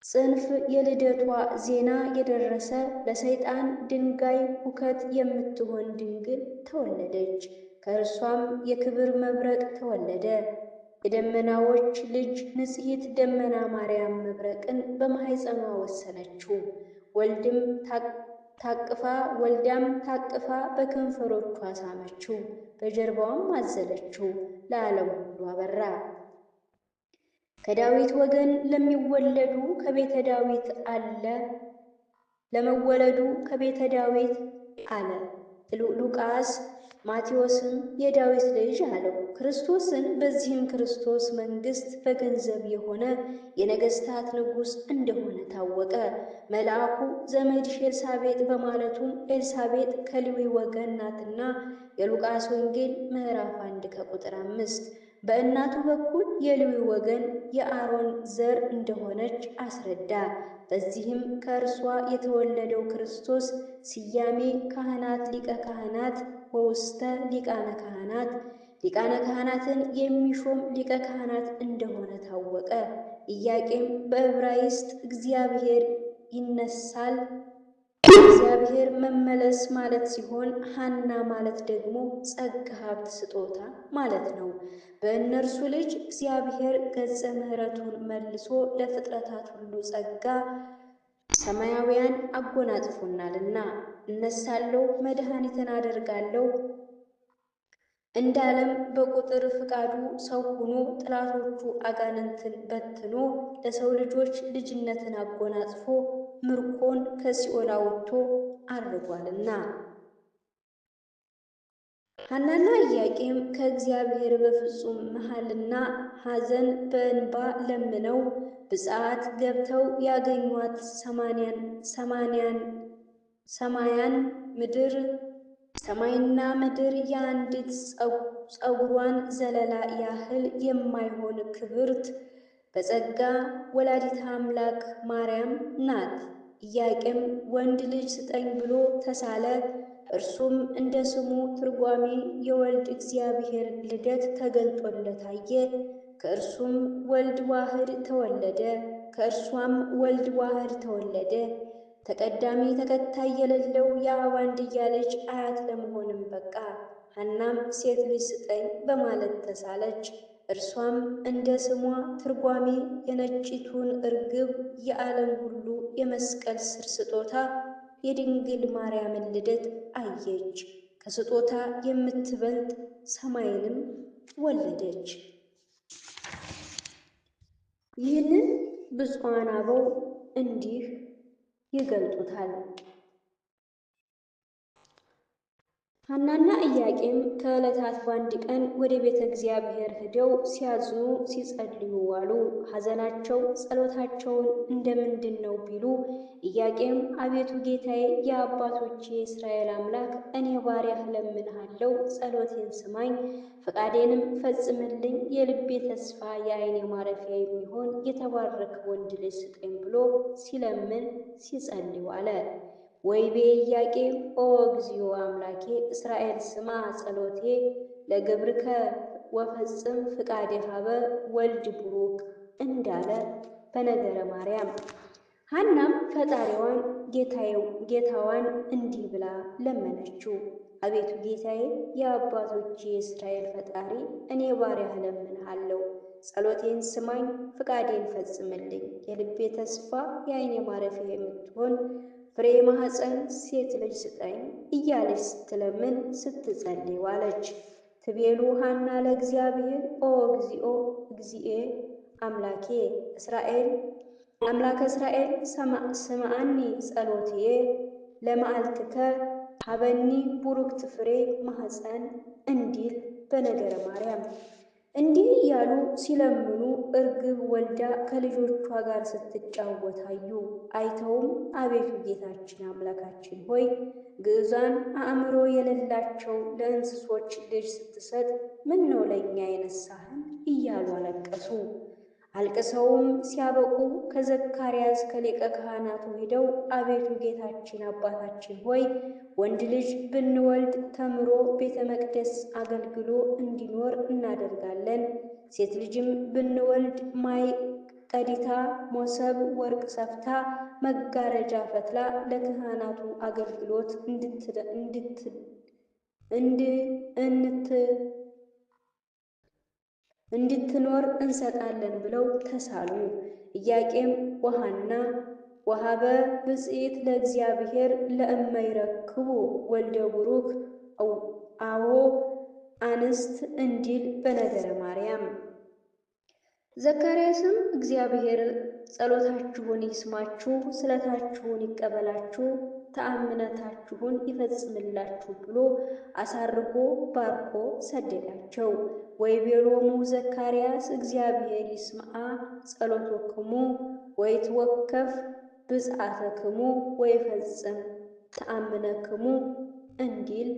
ጽንፍ የልደቷ ዜና የደረሰ ለሰይጣን ድንጋይ ሁከት የምትሆን ድንግል ተወለደች። ከእርሷም የክብር መብረቅ ተወለደ። የደመናዎች ልጅ ንጽሕት ደመና ማርያም መብረቅን በማኅፀኗ ወሰነችው። ወልዳም ታቅፋ በከንፈሮቿ ሳመችው፣ በጀርባዋም አዘለችው። ለዓለም ሁሉ አበራ። ከዳዊት ወገን ለሚወለዱ ከቤተ ዳዊት አለ ለመወለዱ ከቤተ ዳዊት አለ። ሉቃስ ማቴዎስም የዳዊት ልጅ አለው ክርስቶስን። በዚህም ክርስቶስ መንግሥት በገንዘብ የሆነ የነገሥታት ንጉሥ እንደሆነ ታወቀ። መልአኩ ዘመድሽ ኤልሳቤጥ በማለቱም ኤልሳቤጥ ከሌዊ ወገን ናትና። የሉቃስ ወንጌል ምዕራፍ 1 ከቁጥር 5። በእናቱ በኩል የሌዊ ወገን የአሮን ዘር እንደሆነች አስረዳ። በዚህም ከእርሷ የተወለደው ክርስቶስ ስያሜ ካህናት ሊቀ ካህናት ወውስተ ሊቃነ ካህናት ሊቃነ ካህናትን የሚሾም ሊቀ ካህናት እንደሆነ ታወቀ። ኢያቄም በዕብራይስጥ እግዚአብሔር ይነሳል እግዚአብሔር መመለስ ማለት ሲሆን ሐና ማለት ደግሞ ጸጋ፣ ሀብት፣ ስጦታ ማለት ነው። በእነርሱ ልጅ እግዚአብሔር ገጸ ምሕረቱን መልሶ ለፍጥረታት ሁሉ ጸጋ ሰማያውያን አጎናጽፎናልና። እነሳለሁ መድኃኒትን አደርጋለሁ እንዳለም በቁጥር ፍቃዱ ሰው ሆኖ ጠላቶቹ አጋንንትን በትኖ ለሰው ልጆች ልጅነትን አጎናጽፎ ምርኮን ከሲኦል አውጥቶ አርጓልና። ሐናና ኢያቄም ከእግዚአብሔር በፍጹም መሐልና ሐዘን በእንባ ለምነው ብፅዓት ገብተው ያገኟት ሰማይና ምድር የአንዲት ፀጉሯን ዘለላ ያህል የማይሆን ክብርት በጸጋ ወላዲተ አምላክ ማርያም ናት። ኢያቄም ወንድ ልጅ ስጠኝ ብሎ ተሳለ። እርሱም እንደ ስሙ ትርጓሜ የወልድ እግዚአብሔር ልደት ተገልጦለት አየ። ከእርሷም ወልድ ዋህድ ተወለደ። ተቀዳሚ ተከታይ የሌለው የአብ አንድያ ልጅ አያት ለመሆንም በቃ። ሐናም ሴት ልጅ ስጠኝ በማለት ተሳለች። እርሷም እንደ ስሟ ትርጓሜ የነጭቱን እርግብ የዓለም ሁሉ የመስቀል ስር ስጦታ የድንግል ማርያምን ልደት አየች። ከስጦታ የምትበልጥ ሰማይንም ወለደች። ይህንን ብፁዓን አበው እንዲህ ይገልጡታል። ሐናና ኢያቄም ከዕለታት በአንድ ቀን ወደ ቤተ እግዚአብሔር ሄደው ሲያዝኑ ሲጸልዩ ዋሉ። ሐዘናቸው ጸሎታቸውን እንደምንድን ነው ቢሉ ኢያቄም አቤቱ ጌታዬ የአባቶቼ የእስራኤል አምላክ እኔ ባሪያህ እለምንሃለሁ፣ ጸሎቴን ስማኝ፣ ፈቃዴንም ፈጽምልኝ፣ የልቤ ተስፋ የዓይኔ ማረፊያ የሚሆን የተባረከ ወንድ ልጅ ስጠኝ ብሎ ሲለምን ሲጸልይ ዋለ። ወይቤ ኢያቄም ኦ እግዚኦ አምላኬ እስራኤል ስማ ጸሎቴ ለግብርከ ወፈጽም ፍቃዴ ሀበ ወልድ ቡሩክ እንዳለ በነገረ ማርያም። ሐናም ፈጣሪዋን ጌታዋን እንዲህ ብላ ለመነችው። አቤቱ ጌታዬ፣ የአባቶቼ የእስራኤል ፈጣሪ፣ እኔ ባሪያህ እለምንሃለሁ። ጸሎቴን ስማኝ፣ ፍቃዴን ፈጽምልኝ። የልቤ ተስፋ የዓይኔ ማረፊያ የምትሆን ፍሬ ማኅፀን ሴት ልጅ ስጠኝ እያለች ስትለምን ስትጸልይ ዋለች። ትቤሉ ሐና ለእግዚአብሔር ኦ እግዚኦ እግዚኤ አምላኬ እስራኤል አምላከ እስራኤል ስምዐኒ ጸሎትየ ለመዓልትከ ሀበኒ ቡሩክት ፍሬ ማኅፀን እንዲል በነገረ ማርያም። እንዲህ እያሉ ሲለምኑ እርግብ ወልዳ ከልጆቿ ጋር ስትጫወት አዩ። አይተውም አቤቱ ጌታችን አምላካችን ሆይ ግዑዛን አእምሮ የሌላቸው ለእንስሶች ልጅ ስትሰጥ ምን ነው ለእኛ የነሳህን እያሉ አለቀሱ። አልቅሰውም ሲያበቁ ከዘካርያስ ከሊቀ ካህናቱ ሄደው አቤቱ ጌታችን አባታችን ሆይ ወንድ ልጅ ብንወልድ ተምሮ ቤተ መቅደስ አገልግሎ እንዲኖር እናደርጋለን። ሴት ልጅም ብንወልድ ማይ ቀዲታ፣ ሞሰብ ወርቅ ሰፍታ፣ መጋረጃ ፈትላ ለካህናቱ አገልግሎት እንድትኖር እንሰጣለን ብለው ተሳሉ። ኢያቄም ወሐና ወሀበ ብፅዕት ለእግዚአብሔር ለእመ ይረክቡ ወልደ ቡሩክ አዎ አንስት እንዲል በነገረ ማርያም። ዘካርያስም እግዚአብሔር ጸሎታችሁን ይስማችሁ፣ ስለታችሁን ይቀበላችሁ፣ ተአምነታችሁን ይፈጽምላችሁ ብሎ አሳርጎ ባርኮ ሰደዳቸው። ወይቤሎሙ ዘካርያስ እግዚአብሔር ይስምዓ ጸሎቶክሙ ወይትወከፍ ብፅዓተክሙ ወይፈጽም ተአምነክሙ እንዲል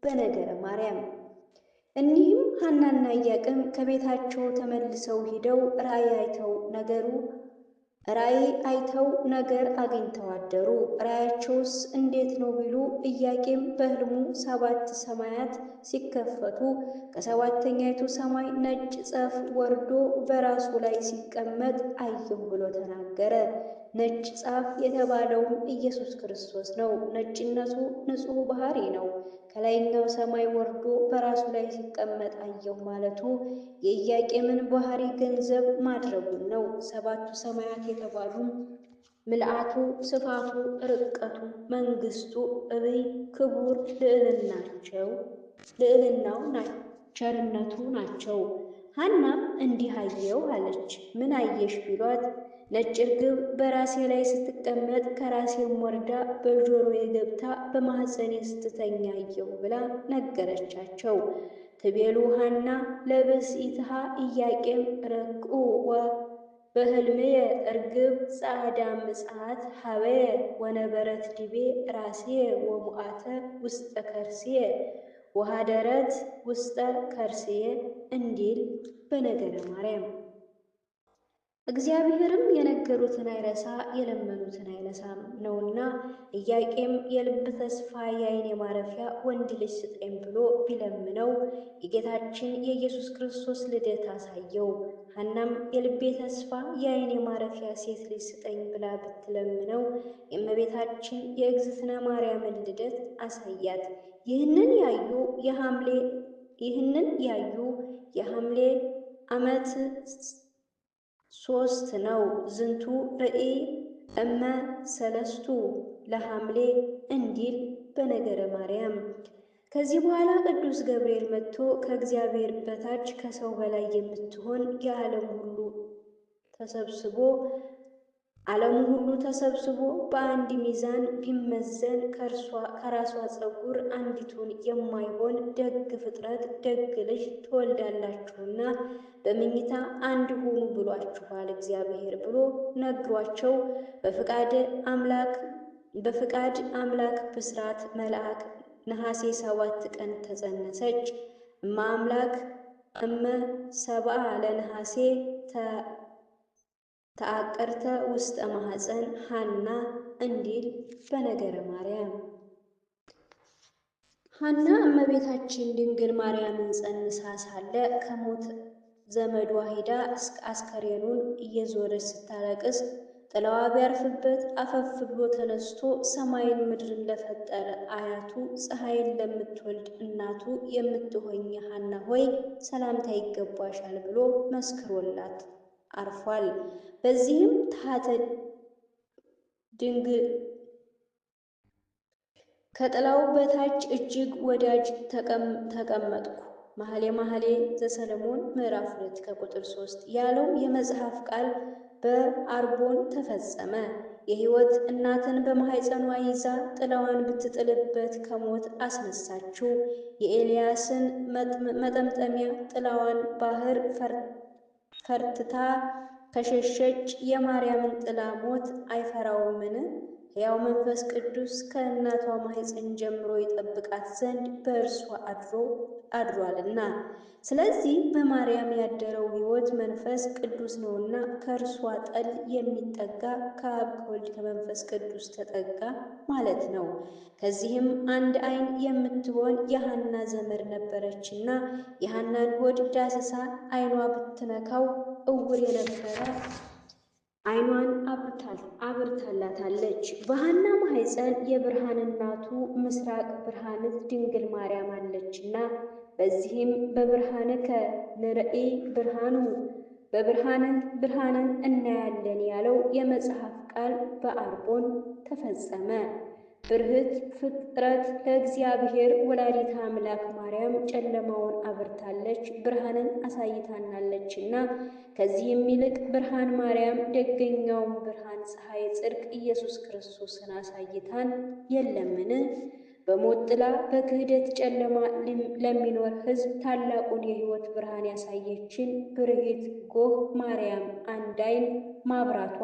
በነገረ ማርያም። እኒህም ሐናና ኢያቄም ከቤታቸው ተመልሰው ሂደው ራእይ አይተው ነገር አግኝተው አደሩ። ራእያቸውስ እንዴት ነው ቢሉ ኢያቄም በሕልሙ 7 ሰማያት ሲከፈቱ ከሰባተኛይቱ ሰማይ ነጭ ጸፍ ወርዶ በራሱ ላይ ሲቀመጥ አየሁ ብሎ ተናገረ። ነጭ ጻፍ የተባለውም ኢየሱስ ክርስቶስ ነው። ነጭነቱ ንጹሕ ባሕሪ ነው። ከላይኛው ሰማይ ወርዶ በራሱ ላይ ሲቀመጥ አየሁ ማለቱ የኢያቄምን ባሕሪ ገንዘብ ማድረጉን ነው። 7ቱ ሰማያት የተባሉም ምልአቱ፣ ስፋቱ፣ ርቀቱ፣ መንግስቱ፣ እብይ፣ ክቡር፣ ልዕልናው ቸርነቱ ናቸው። ሐናም እንዲህ አየሁ አለች። ምን አየሽ ቢሏት ነጭ ርግብ በራሴ ላይ ስትቀመጥ ከራሴም ወርዳ በጆሮዬ ገብታ በማኅፀኔ ስትተኛ አየሁ ብላ ነገረቻቸው። ትቤሉ ሐና ለብእሲትሃ ኢያቄም ረክኡ በሕልምየ እርግብ ጻዕዳ ምጽአት ሀበየ ወነበረት ዲቤ ራስየ ወሙአተ ውስጠ ከርስየ ወሃደረት ውስጠ ከርስየ እንዲል በነገረ ማርያም። እግዚአብሔርም የነገሩትን አይረሳ የለመኑትን አይነሳም ነውና ኢያቄም የልብ ተስፋ የዓይኔ ማረፊያ ወንድ ልጅ ስጠኝ ብሎ ቢለምነው የጌታችን የኢየሱስ ክርስቶስ ልደት አሳየው። ሐናም የልቤ ተስፋ የዓይኔ ማረፊያ ሴት ልጅ ስጠኝ ብላ ብትለምነው የእመቤታችን የእግዝእትነ ማርያምን ልደት አሳያት። ይህንን ያዩ የሐምሌ ዓመት 3 ነው። ዝንቱ ርእይ እመ ሰለስቱ ለሐምሌ እንዲል በነገረ ማርያም። ከዚህ በኋላ ቅዱስ ገብርኤል መጥቶ ከእግዚአብሔር በታች ከሰው በላይ የምትሆን ዓለሙ ሁሉ ተሰብስቦ በአንድ ሚዛን ቢመዘን ከራሷ ፀጉር አንዲቱን የማይሆን ደግ ፍጥረት ደግ ልጅ ትወልዳላችሁና በምኝታ አንድ ሁኑ ብሏችኋል እግዚአብሔር ብሎ ነግሯቸው በፍቃድ አምላክ ብስራት መልአክ ነሐሴ 7 ቀን ተጸነሰች። እመ አምላክ እመ ሰብአ ለነሐሴ ተአቀርተ ውስጠ ማኅፀን ሐና እንዲል በነገረ ማርያም። ሐና እመቤታችን ድንግል ማርያምን ጸንሳ ሳለ ከሞት ዘመዷ ሂዳ አስከሬኑን እየዞረች ስታለቅስ ጥላዋ ቢያርፍበት አፈፍ ብሎ ተነስቶ ሰማይን ምድርን ለፈጠረ አያቱ ፀሐይን ለምትወልድ እናቱ የምትሆኝ ሐና ሆይ ሰላምታ ይገባሻል ብሎ መስክሮላት አርፏል። በዚህም ታኅተ ድንግል ከጥላው በታች እጅግ ወዳጅ ተቀመጥኩ መኃልየ ዘሰሎሞን ምዕራፍ 2 ከቁጥር 3 ያለው የመጽሐፍ ቃል በአርቦን ተፈጸመ። የሕይወት እናትን በማኅፀኗ ይዛ ጥላዋን ብትጥልበት ከሞት አስነሳችው። የኤልያስን መጠምጠሚያ ጥላዋን ባህር ፈርትታ ከሸሸች የማርያምን ጥላ ሞት አይፈራውምን? ሕያው መንፈስ ቅዱስ ከእናቷ ማኅፀን ጀምሮ ይጠብቃት ዘንድ በእርሷ አድሯልና። ስለዚህ በማርያም ያደረው ሕይወት መንፈስ ቅዱስ ነውና ከእርሷ ጠል የሚጠጋ ከአብ ከወልድ ከመንፈስ ቅዱስ ተጠጋ ማለት ነው። ከዚህም አንድ ዓይን የምትሆን የሐና ዘመድ ነበረችና የሐናን ሆድ ዳስሳ ዓይኗ ብትነካው እውር የነበረ ዓይኗን አብርታላታለች። በሐና ማኅፀን የብርሃን እናቱ ምስራቅ ብርሃንት ድንግል ማርያም አለችና በዚህም በብርሃንከ ንርኢ በብርሃንህ ብርሃንን እናያለን ያለው የመጽሐፍ ቃል በአርቦን ተፈጸመ። ብርህት ፍጥረት ለእግዚአብሔር ወላዲተ አምላክ ማርያም ጨለማውን አብርታለች ብርሃንን አሳይታናለችና ከዚህም ይልቅ ብርሃን ማርያም ደገኛውን ብርሃን ፀሐይ ጽድቅ ኢየሱስ ክርስቶስን አሳይታን የለምን? በሞት ጥላ በክህደት ጨለማ ለሚኖር ሕዝብ ታላቁን የሕይወት ብርሃን ያሳየችን ብርሂት ጎህ ማርያም አንድ ዓይን ማብራቷ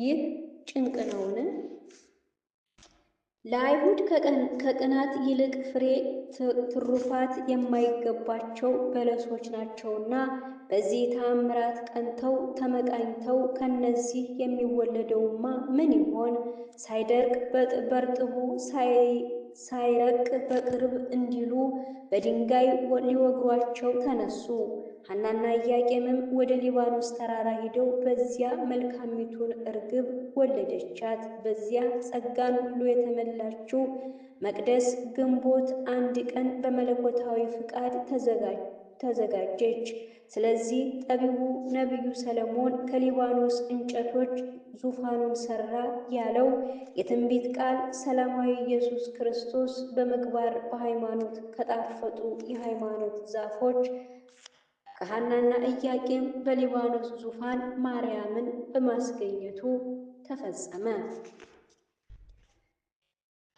ይህ ጭንቅ ነውን? ለአይሁድ ከቅናት ይልቅ ፍሬ ትሩፋት የማይገባቸው በለሶች ናቸውና በዚህ ተአምራት ቀንተው ተመቃኝተው ከነዚህ የሚወለደውማ ምን ይሆን? ሳይደርቅ በርጥቡ ሳይረቅ በቅርብ እንዲሉ በድንጋይ ሊወግሯቸው ተነሱ። ሐናና ኢያቄምም ወደ ሊባኖስ ተራራ ሂደው በዚያ መልካሚቱን እርግብ ወለደቻት። በዚያ ጸጋን ሁሉ የተመላችው መቅደስ ግንቦት አንድ ቀን በመለኮታዊ ፍቃድ ተዘጋጀች። ስለዚህ ጠቢቡ ነቢዩ ሰለሞን ከሊባኖስ እንጨቶች ዙፋኑን ሠራ ያለው የትንቢት ቃል ሰላማዊ ኢየሱስ ክርስቶስ በምግባር በሃይማኖት ከጣፈጡ የሃይማኖት ዛፎች ከሐናና ኢያቄም በሊባኖስ ዙፋን ማርያምን በማስገኘቱ ተፈጸመ።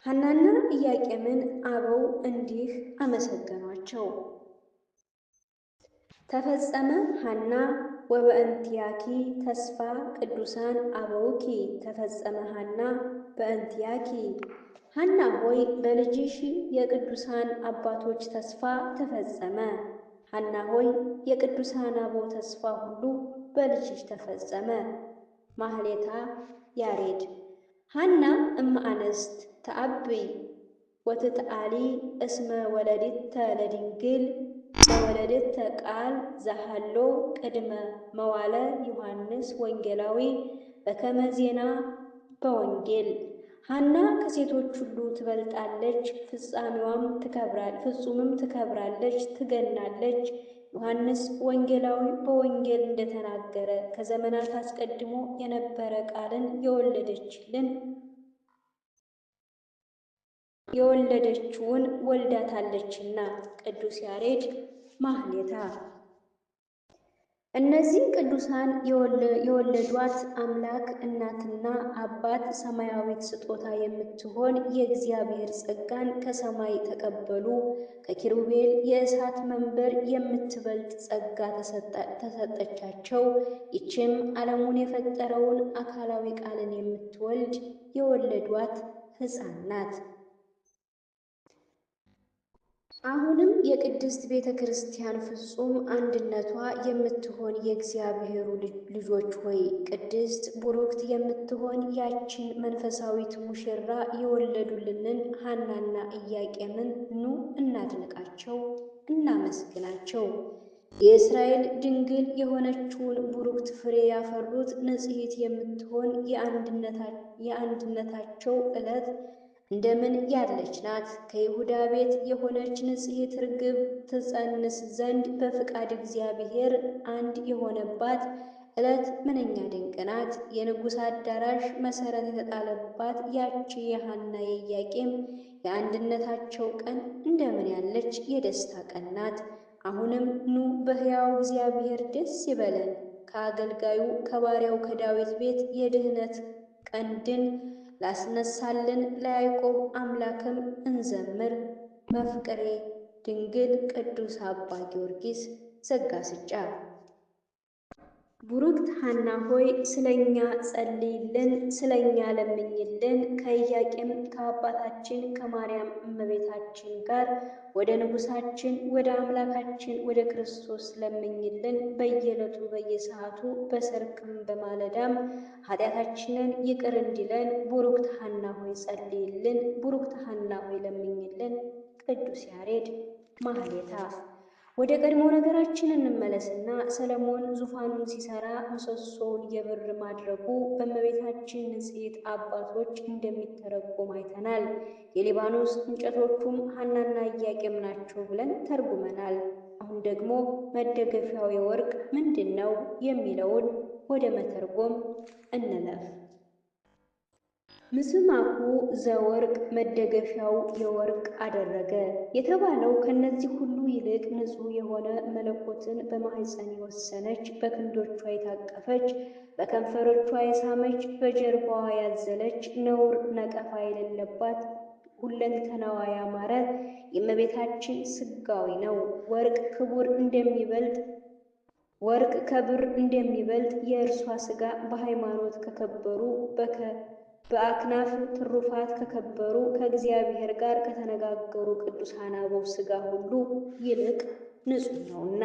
ሐናና ኢያቄምን አበው እንዲህ አመሰገኗቸው። ተፈጸመ ሐና ወበእንቲአኪ ተስፋ ቅዱሳን አበውኪ ተፈጸመ ሐና በእንቲአኪ። ሐና ሆይ በልጅሽ የቅዱሳን አባቶች ተስፋ ተፈጸመ። ሐና ሆይ የቅዱሳን አበው ተስፋ ሁሉ በልጅሽ ተፈጸመ። ማህሌታ ያሬድ። ሐና እመ አንስት ተአብይ ወትትአሊ እስመ ወለድተ ለድንግል ዘወለድተ ቃል ዘሃሎ ቅድመ መዋዕለ ዮሐንስ ወንጌላዊ በከመ ዜና በወንጌል። ሐና ከሴቶች ሁሉ ትበልጣለች፣ ፍጹምም ትከብራለች፣ ትገናለች። ዮሐንስ ወንጌላዊ በወንጌል እንደተናገረ ከዘመናት አስቀድሞ የነበረ ቃልን የወለደችውን ወልዳታለችና። ቅዱስ ያሬድ ማህሌታ። እነዚህ ቅዱሳን የወለዷት አምላክ እናትና አባት ሰማያዊት ስጦታ የምትሆን የእግዚአብሔር ጸጋን ከሰማይ ተቀበሉ። ከኪሩቤል የእሳት መንበር የምትበልጥ ጸጋ ተሰጠቻቸው። ይህችም ዓለሙን የፈጠረውን አካላዊ ቃልን የምትወልድ የወለዷት ሕፃን ናት። አሁንም የቅድስት ቤተ ክርስቲያን ፍጹም አንድነቷ የምትሆን የእግዚአብሔሩ ልጆች ሆይ ቅድስት ቡሩክት የምትሆን ያችን መንፈሳዊት ሙሽራ የወለዱልንን ሐናና ኢያቄምን ኑ እናድንቃቸው፣ እናመስግናቸው። የእስራኤል ድንግል የሆነችውን ቡሩክት ፍሬ ያፈሩት ንጽሕት የምትሆን የአንድነታቸው ዕለት እንደምን ያለች ናት! ከይሁዳ ቤት የሆነች ንጽሕት ርግብ ትጸንስ ዘንድ በፍቃድ እግዚአብሔር አንድ የሆነባት ዕለት ምንኛ ድንቅ ናት! የንጉሥ አዳራሽ መሠረት የተጣለባት ያቺ የሐና የኢያቄም የአንድነታቸው ቀን እንደምን ያለች የደስታ ቀን ናት! አሁንም ኑ በሕያው እግዚአብሔር ደስ ይበለን፣ ከአገልጋዩ ከባሪያው ከዳዊት ቤት የድኅነት ቀንድን ላስነሳልን ለያዕቆብ አምላክም እንዘምር። መፍቅሬ ድንግል ቅዱስ አባ ጊዮርጊስ ዘጋስጫ። ቡርክት ሐና ሆይ ስለኛ ጸልይልን፣ ስለኛ ለምኝልን። ከኢያቄም ከአባታችን ከማርያም እመቤታችን ጋር ወደ ንጉሳችን ወደ አምላካችን ወደ ክርስቶስ ለምኝልን። በየዕለቱ በየሰዓቱ በሰርክም በማለዳም ኃጢአታችንን ይቅር እንዲለን። ቡሩክት ሐና ሆይ ጸልይልን፣ ቡሩክት ሐና ሆይ ለምኝልን። ቅዱስ ያሬድ ማህሌታ። ወደ ቀድሞ ነገራችን እንመለስና ሰለሞን ዙፋኑን ሲሰራ ምሰሶውን የብር ማድረጉ በእመቤታችን ንጽሕት አባቶች እንደሚተረጎም አይተናል። የሊባኖስ እንጨቶቹም ሐናና ኢያቄም ናቸው ብለን ተርጉመናል። አሁን ደግሞ መደገፊያው የወርቅ ምንድን ነው የሚለውን ወደ መተርጎም እንለፍ። ምስማኩ ዘወርቅ መደገፊያው የወርቅ አደረገ የተባለው ከነዚህ ሁሉ ይልቅ ንጹሕ የሆነ መለኮትን በማኅፀን የወሰነች በክንዶቿ የታቀፈች በከንፈሮቿ የሳመች በጀርባዋ ያዘለች ነውር ነቀፋ የሌለባት ሁለንተናዋ ያማረ የእመቤታችን ሥጋዌ ነው። ወርቅ ከብር እንደሚበልጥ የእርሷ ሥጋ በሃይማኖት ከከበሩ በአክናፍ ትሩፋት ከከበሩ ከእግዚአብሔር ጋር ከተነጋገሩ ቅዱሳን አበው ሥጋ ሁሉ ይልቅ ንጹሕ ነውና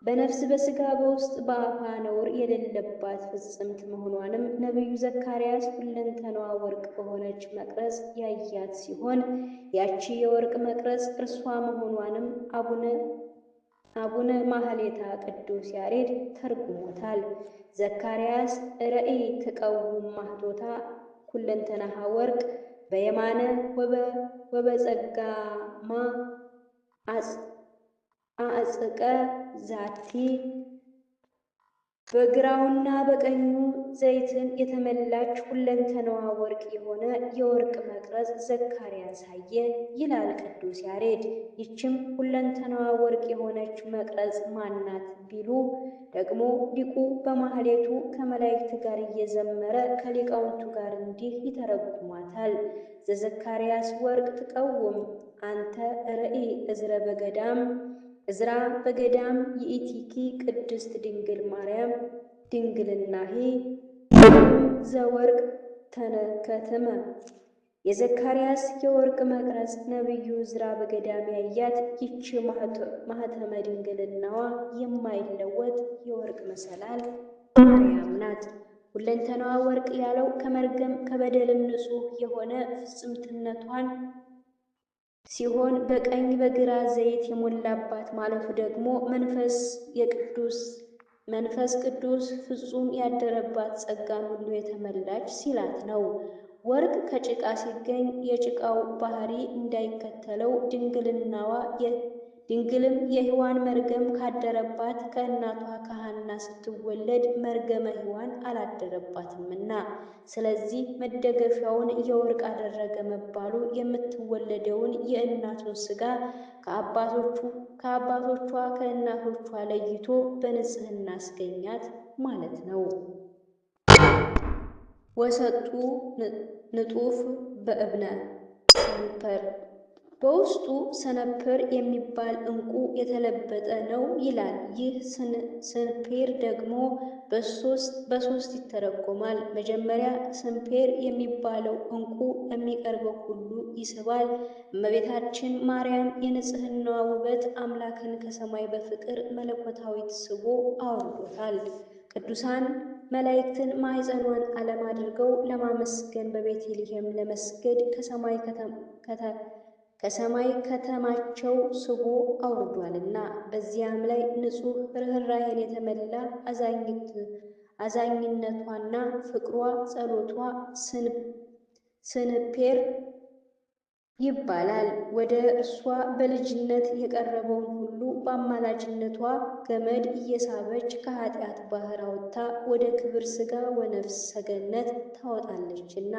በነፍስ በሥጋ በውስጥ በአፋ ነውር የሌለባት ፍጽምት መሆኗንም ነቢዩ ዘካርያስ ሁለንተናዋ ወርቅ በሆነች መቅረዝ ያያት ሲሆን ያቺ የወርቅ መቅረዝ እርሷ መሆኗንም አቡነ ማህሌታ ቅዱስ ያሬድ ተርጉሞታል። ዘካርያስ ራእይ ትቀውም ማህቶታ ኩለንተናሃ ወርቅ በየማነ ወበጸጋማ አጽቀ ዛቲ በግራውና በቀኙ ዘይትን የተመላች ሁለንተናዋ ወርቅ የሆነ የወርቅ መቅረዝ ዘካርያስ አየ ይላል ቅዱስ ያሬድ። ይችም ሁለንተናዋ ወርቅ የሆነች መቅረዝ ማናት ቢሉ ደግሞ ሊቁ በማህሌቱ ከመላእክት ጋር እየዘመረ ከሊቃውንቱ ጋር እንዲህ ይተረጉማታል። ዘዘካርያስ ወርቅ ትቀውም አንተ ርእይ እዝራ በገዳም ይእቲኪ ቅድስት ድንግል ማርያም ድንግልናሂ ሁሉም ዘወርቅ ተነከትመ። የዘካርያስ የወርቅ መቅረዝ ነቢዩ ዕዝራ በገዳም ያያት ይች ማኅተመ ድንግልናዋ የማይለወጥ የወርቅ መሰላል ማርያም ናት። ሁለንተናዋ ወርቅ ያለው ከመርገም ከበደልም ንጹሕ የሆነ ፍጽምትነቷን ሲሆን በቀኝ በግራ ዘይት የሞላባት ማለቱ ደግሞ መንፈስ ቅዱስ ፍጹም ያደረባት ጸጋን ሁሉ የተመላች ሲላት ነው። ወርቅ ከጭቃ ሲገኝ የጭቃው ባህሪ እንዳይከተለው ድንግልም የሔዋን መርገም ካደረባት ከእናቷ ከሐና ስትወለድ መርገመ ሔዋን አላደረባትምና፣ ስለዚህ መደገፊያውን የወርቅ አደረገ መባሉ የምትወለደውን የእናቱን ሥጋ ከአባቶቿ ከእናቶቿ ለይቶ በንጽሕና አስገኛት ማለት ነው። ወሰጡ ንጡፍ በእብነ ሰንፐር በውስጡ ሰነፐር የሚባል ዕንቁ የተለበጠ ነው ይላል። ይህ ስንፔር ደግሞ በሶስት ይተረጎማል። መጀመሪያ ስንፔር የሚባለው ዕንቁ ለሚቀርበው ሁሉ ይስባል። እመቤታችን ማርያም የንጽሕናዋ ውበት አምላክን ከሰማይ በፍቅር መለኮታዊት ስቦ አውርዶታል። ቅዱሳን መላእክትን ማኅፀኗን ዓለም አድርገው ለማመስገን በቤተልሔም ለመስገድ ከሰማይ ከሰማይ ከተማቸው ስቦ አውርዷልና። በዚያም ላይ ንጹሕ ርኅራኄን የተመላ አዛኝነቷና ፍቅሯ ጸሎቷ ስንፔር ይባላል። ወደ እርሷ በልጅነት የቀረበውን ሁሉ በአማላጅነቷ ገመድ እየሳበች ከኃጢአት ባሕር አውጥታ ወደ ክብር ሥጋ ወነፍስ ሰገነት ታወጣለችና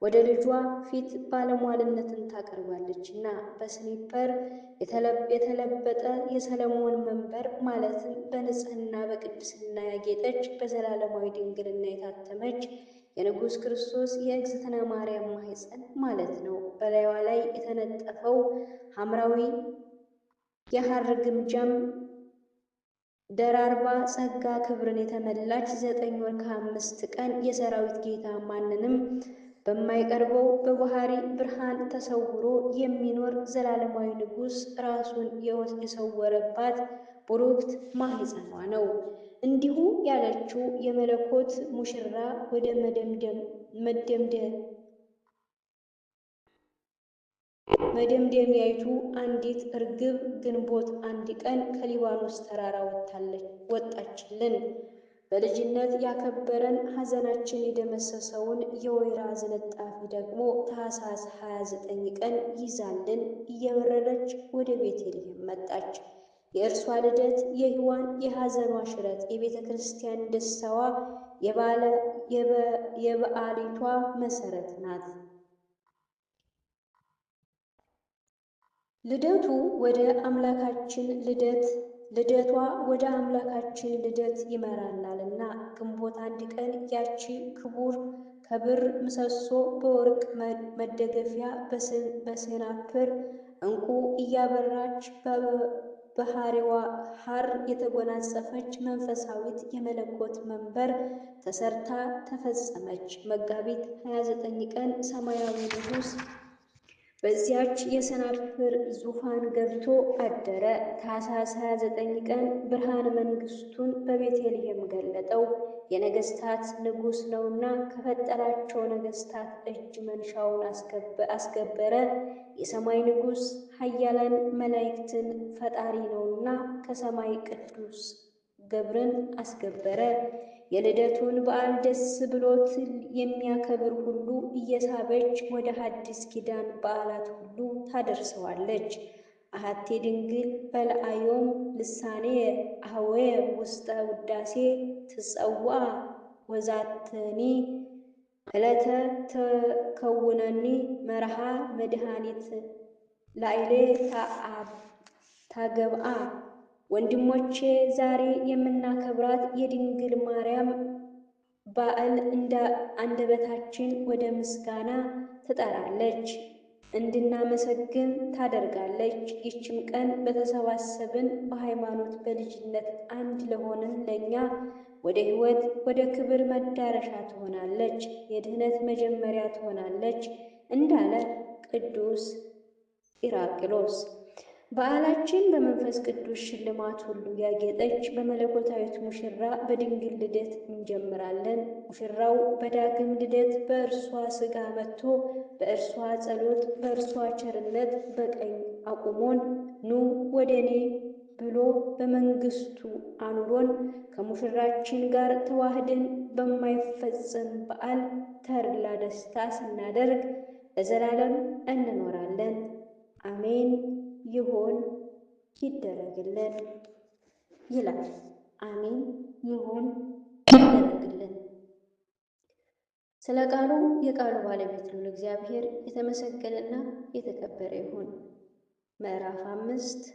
ወደ ልጇ ፊት ባለሟልነትን ታቀርባለችና። በስኒፐር የተለበጠ የሰለሞን መንበር ማለትም በንጽሕና በቅድስና ያጌጠች በዘላለማዊ ድንግልና የታተመች የንጉሥ ክርስቶስ የእግዝእትነ ማርያም ማኅፀን ማለት ነው። በላይዋ ላይ የተነጠፈው ሐምራዊ የሐር ግምጃም ደራርባ ጸጋ ክብርን የተመላች 9 ወር ከ5 ቀን የሰራዊት ጌታ ማንንም በማይቀርበው በባሕሪ ብርሃን ተሰውሮ የሚኖር ዘላለማዊ ንጉሥ ራሱን የሰወረባት ቡሩክት ማኅፀኗ ነው። እንዲሁ ያለችው የመለኮት ሙሽራ ወደ መደምደሚያይቱ አንዲት እርግብ ግንቦት 1 ቀን ከሊባኖስ ተራራ ወጣችልን። በልጅነት ያከበረን ሐዘናችን የደመሰሰውን የወይራ ዝንጣፊ ደግሞ ታኅሳስ 29 ቀን ይዛልን እየበረረች ወደ ቤተልሔም መጣች። የእርሷ ልደት የሕያዋን የሐዘኗ ሽረት፣ የቤተ ክርስቲያን ደስታዋ፣ የበዓሊቷ መሠረት ናት። ልደቷ ወደ አምላካችን ልደት ይመራናልና። ግንቦት 1 ቀን ያቺ ከብር ምሰሶ በወርቅ መደገፊያ በሰናፍር ዕንቁ እያበራች በሐሪዋ ሐር የተጎናጸፈች መንፈሳዊት የመለኮት መንበር ተሰርታ ተፈጸመች። መጋቢት 29 ቀን ሰማያዊ ንጉሥ በዚያች የሰናፍር ዙፋን ገብቶ አደረ። ታኅሳስ 29 ቀን ብርሃነ መንግሥቱን በቤተልሔም ገለጠው። የነገሥታት ንጉሥ ነውና ከፈጠራቸው ነገሥታት እጅ መንሻውን አስገበረ። የሰማይ ንጉሥ ኃያላን መላእክትን ፈጣሪ ነውና ከሰማይ ቅዱስ ገብርን አስገበረ። የልደቱን በዓል ደስ ብሎት የሚያከብር ሁሉ እየሳበች ወደ ሐዲስ ኪዳን በዓላት ሁሉ ታደርሰዋለች። አሐቴ ድንግል በለዓዮም ልሳኔ አህዌ ውስጠ ውዳሴ ትጸውዐ ወዛትኒ ዕለተ ተከውነኒ መርሃ መድኃኒት ላዕሌ ታገብአ። ወንድሞቼ ዛሬ የምናከብራት የድንግል ማርያም በዓል አንደበታችን ወደ ምስጋና ትጠራለች፣ እንድናመሰግን ታደርጋለች። ይህችም ቀን በተሰባሰብን በሃይማኖት በልጅነት አንድ ለሆንን ለእኛ ወደ ሕይወት ወደ ክብር መዳረሻ ትሆናለች፣ የድኅነት መጀመሪያ ትሆናለች እንዳለ ቅዱስ ኢራቅሎስ። በዓላችን በመንፈስ ቅዱስ ሽልማት ሁሉ ያጌጠች በመለኮታዊት ሙሽራ በድንግል ልደት እንጀምራለን። ሙሽራው በዳግም ልደት በእርሷ ሥጋ መጥቶ በእርሷ ጸሎት በእርሷ ቸርነት በቀኝ አቁሞን ኑ ወደ እኔ ብሎ በመንግሥቱ አኑሮን ከሙሽራችን ጋር ተዋህደን በማይፈጸም በዓል ተድላ ደስታ ስናደርግ ለዘላለም እንኖራለን። አሜን። ይሁን ይደረግልን ይላል። አሜን ይሁን ይደረግልን። ስለ ቃሉ የቃሉ ባለቤት ልዑል እግዚአብሔር የተመሰገነና የተከበረ ይሁን። ምዕራፍ 5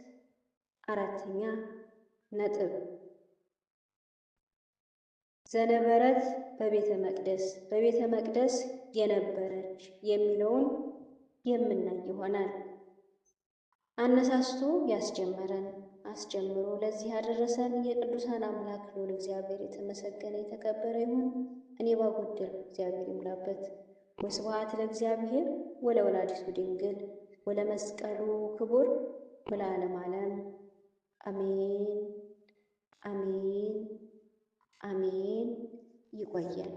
4ኛ ነጥብ ዘነበረት በቤተ መቅደስ የነበረች የሚለውን የምናይ ይሆናል። አነሳስቶ ያስጀመረን አስጀምሮ ለዚህ ያደረሰን የቅዱሳን አምላክ ልዑል እግዚአብሔር የተመሰገነ የተከበረ ይሁን። እኔ ባጎደልኩ እግዚአብሔር ይሙላበት። ወስብሐት ለእግዚአብሔር ወለወላዲቱ ድንግል ወለመስቀሉ ክቡር ወለዓለመ ዓለም። አሜን አሜን አሜን። ይቆየን።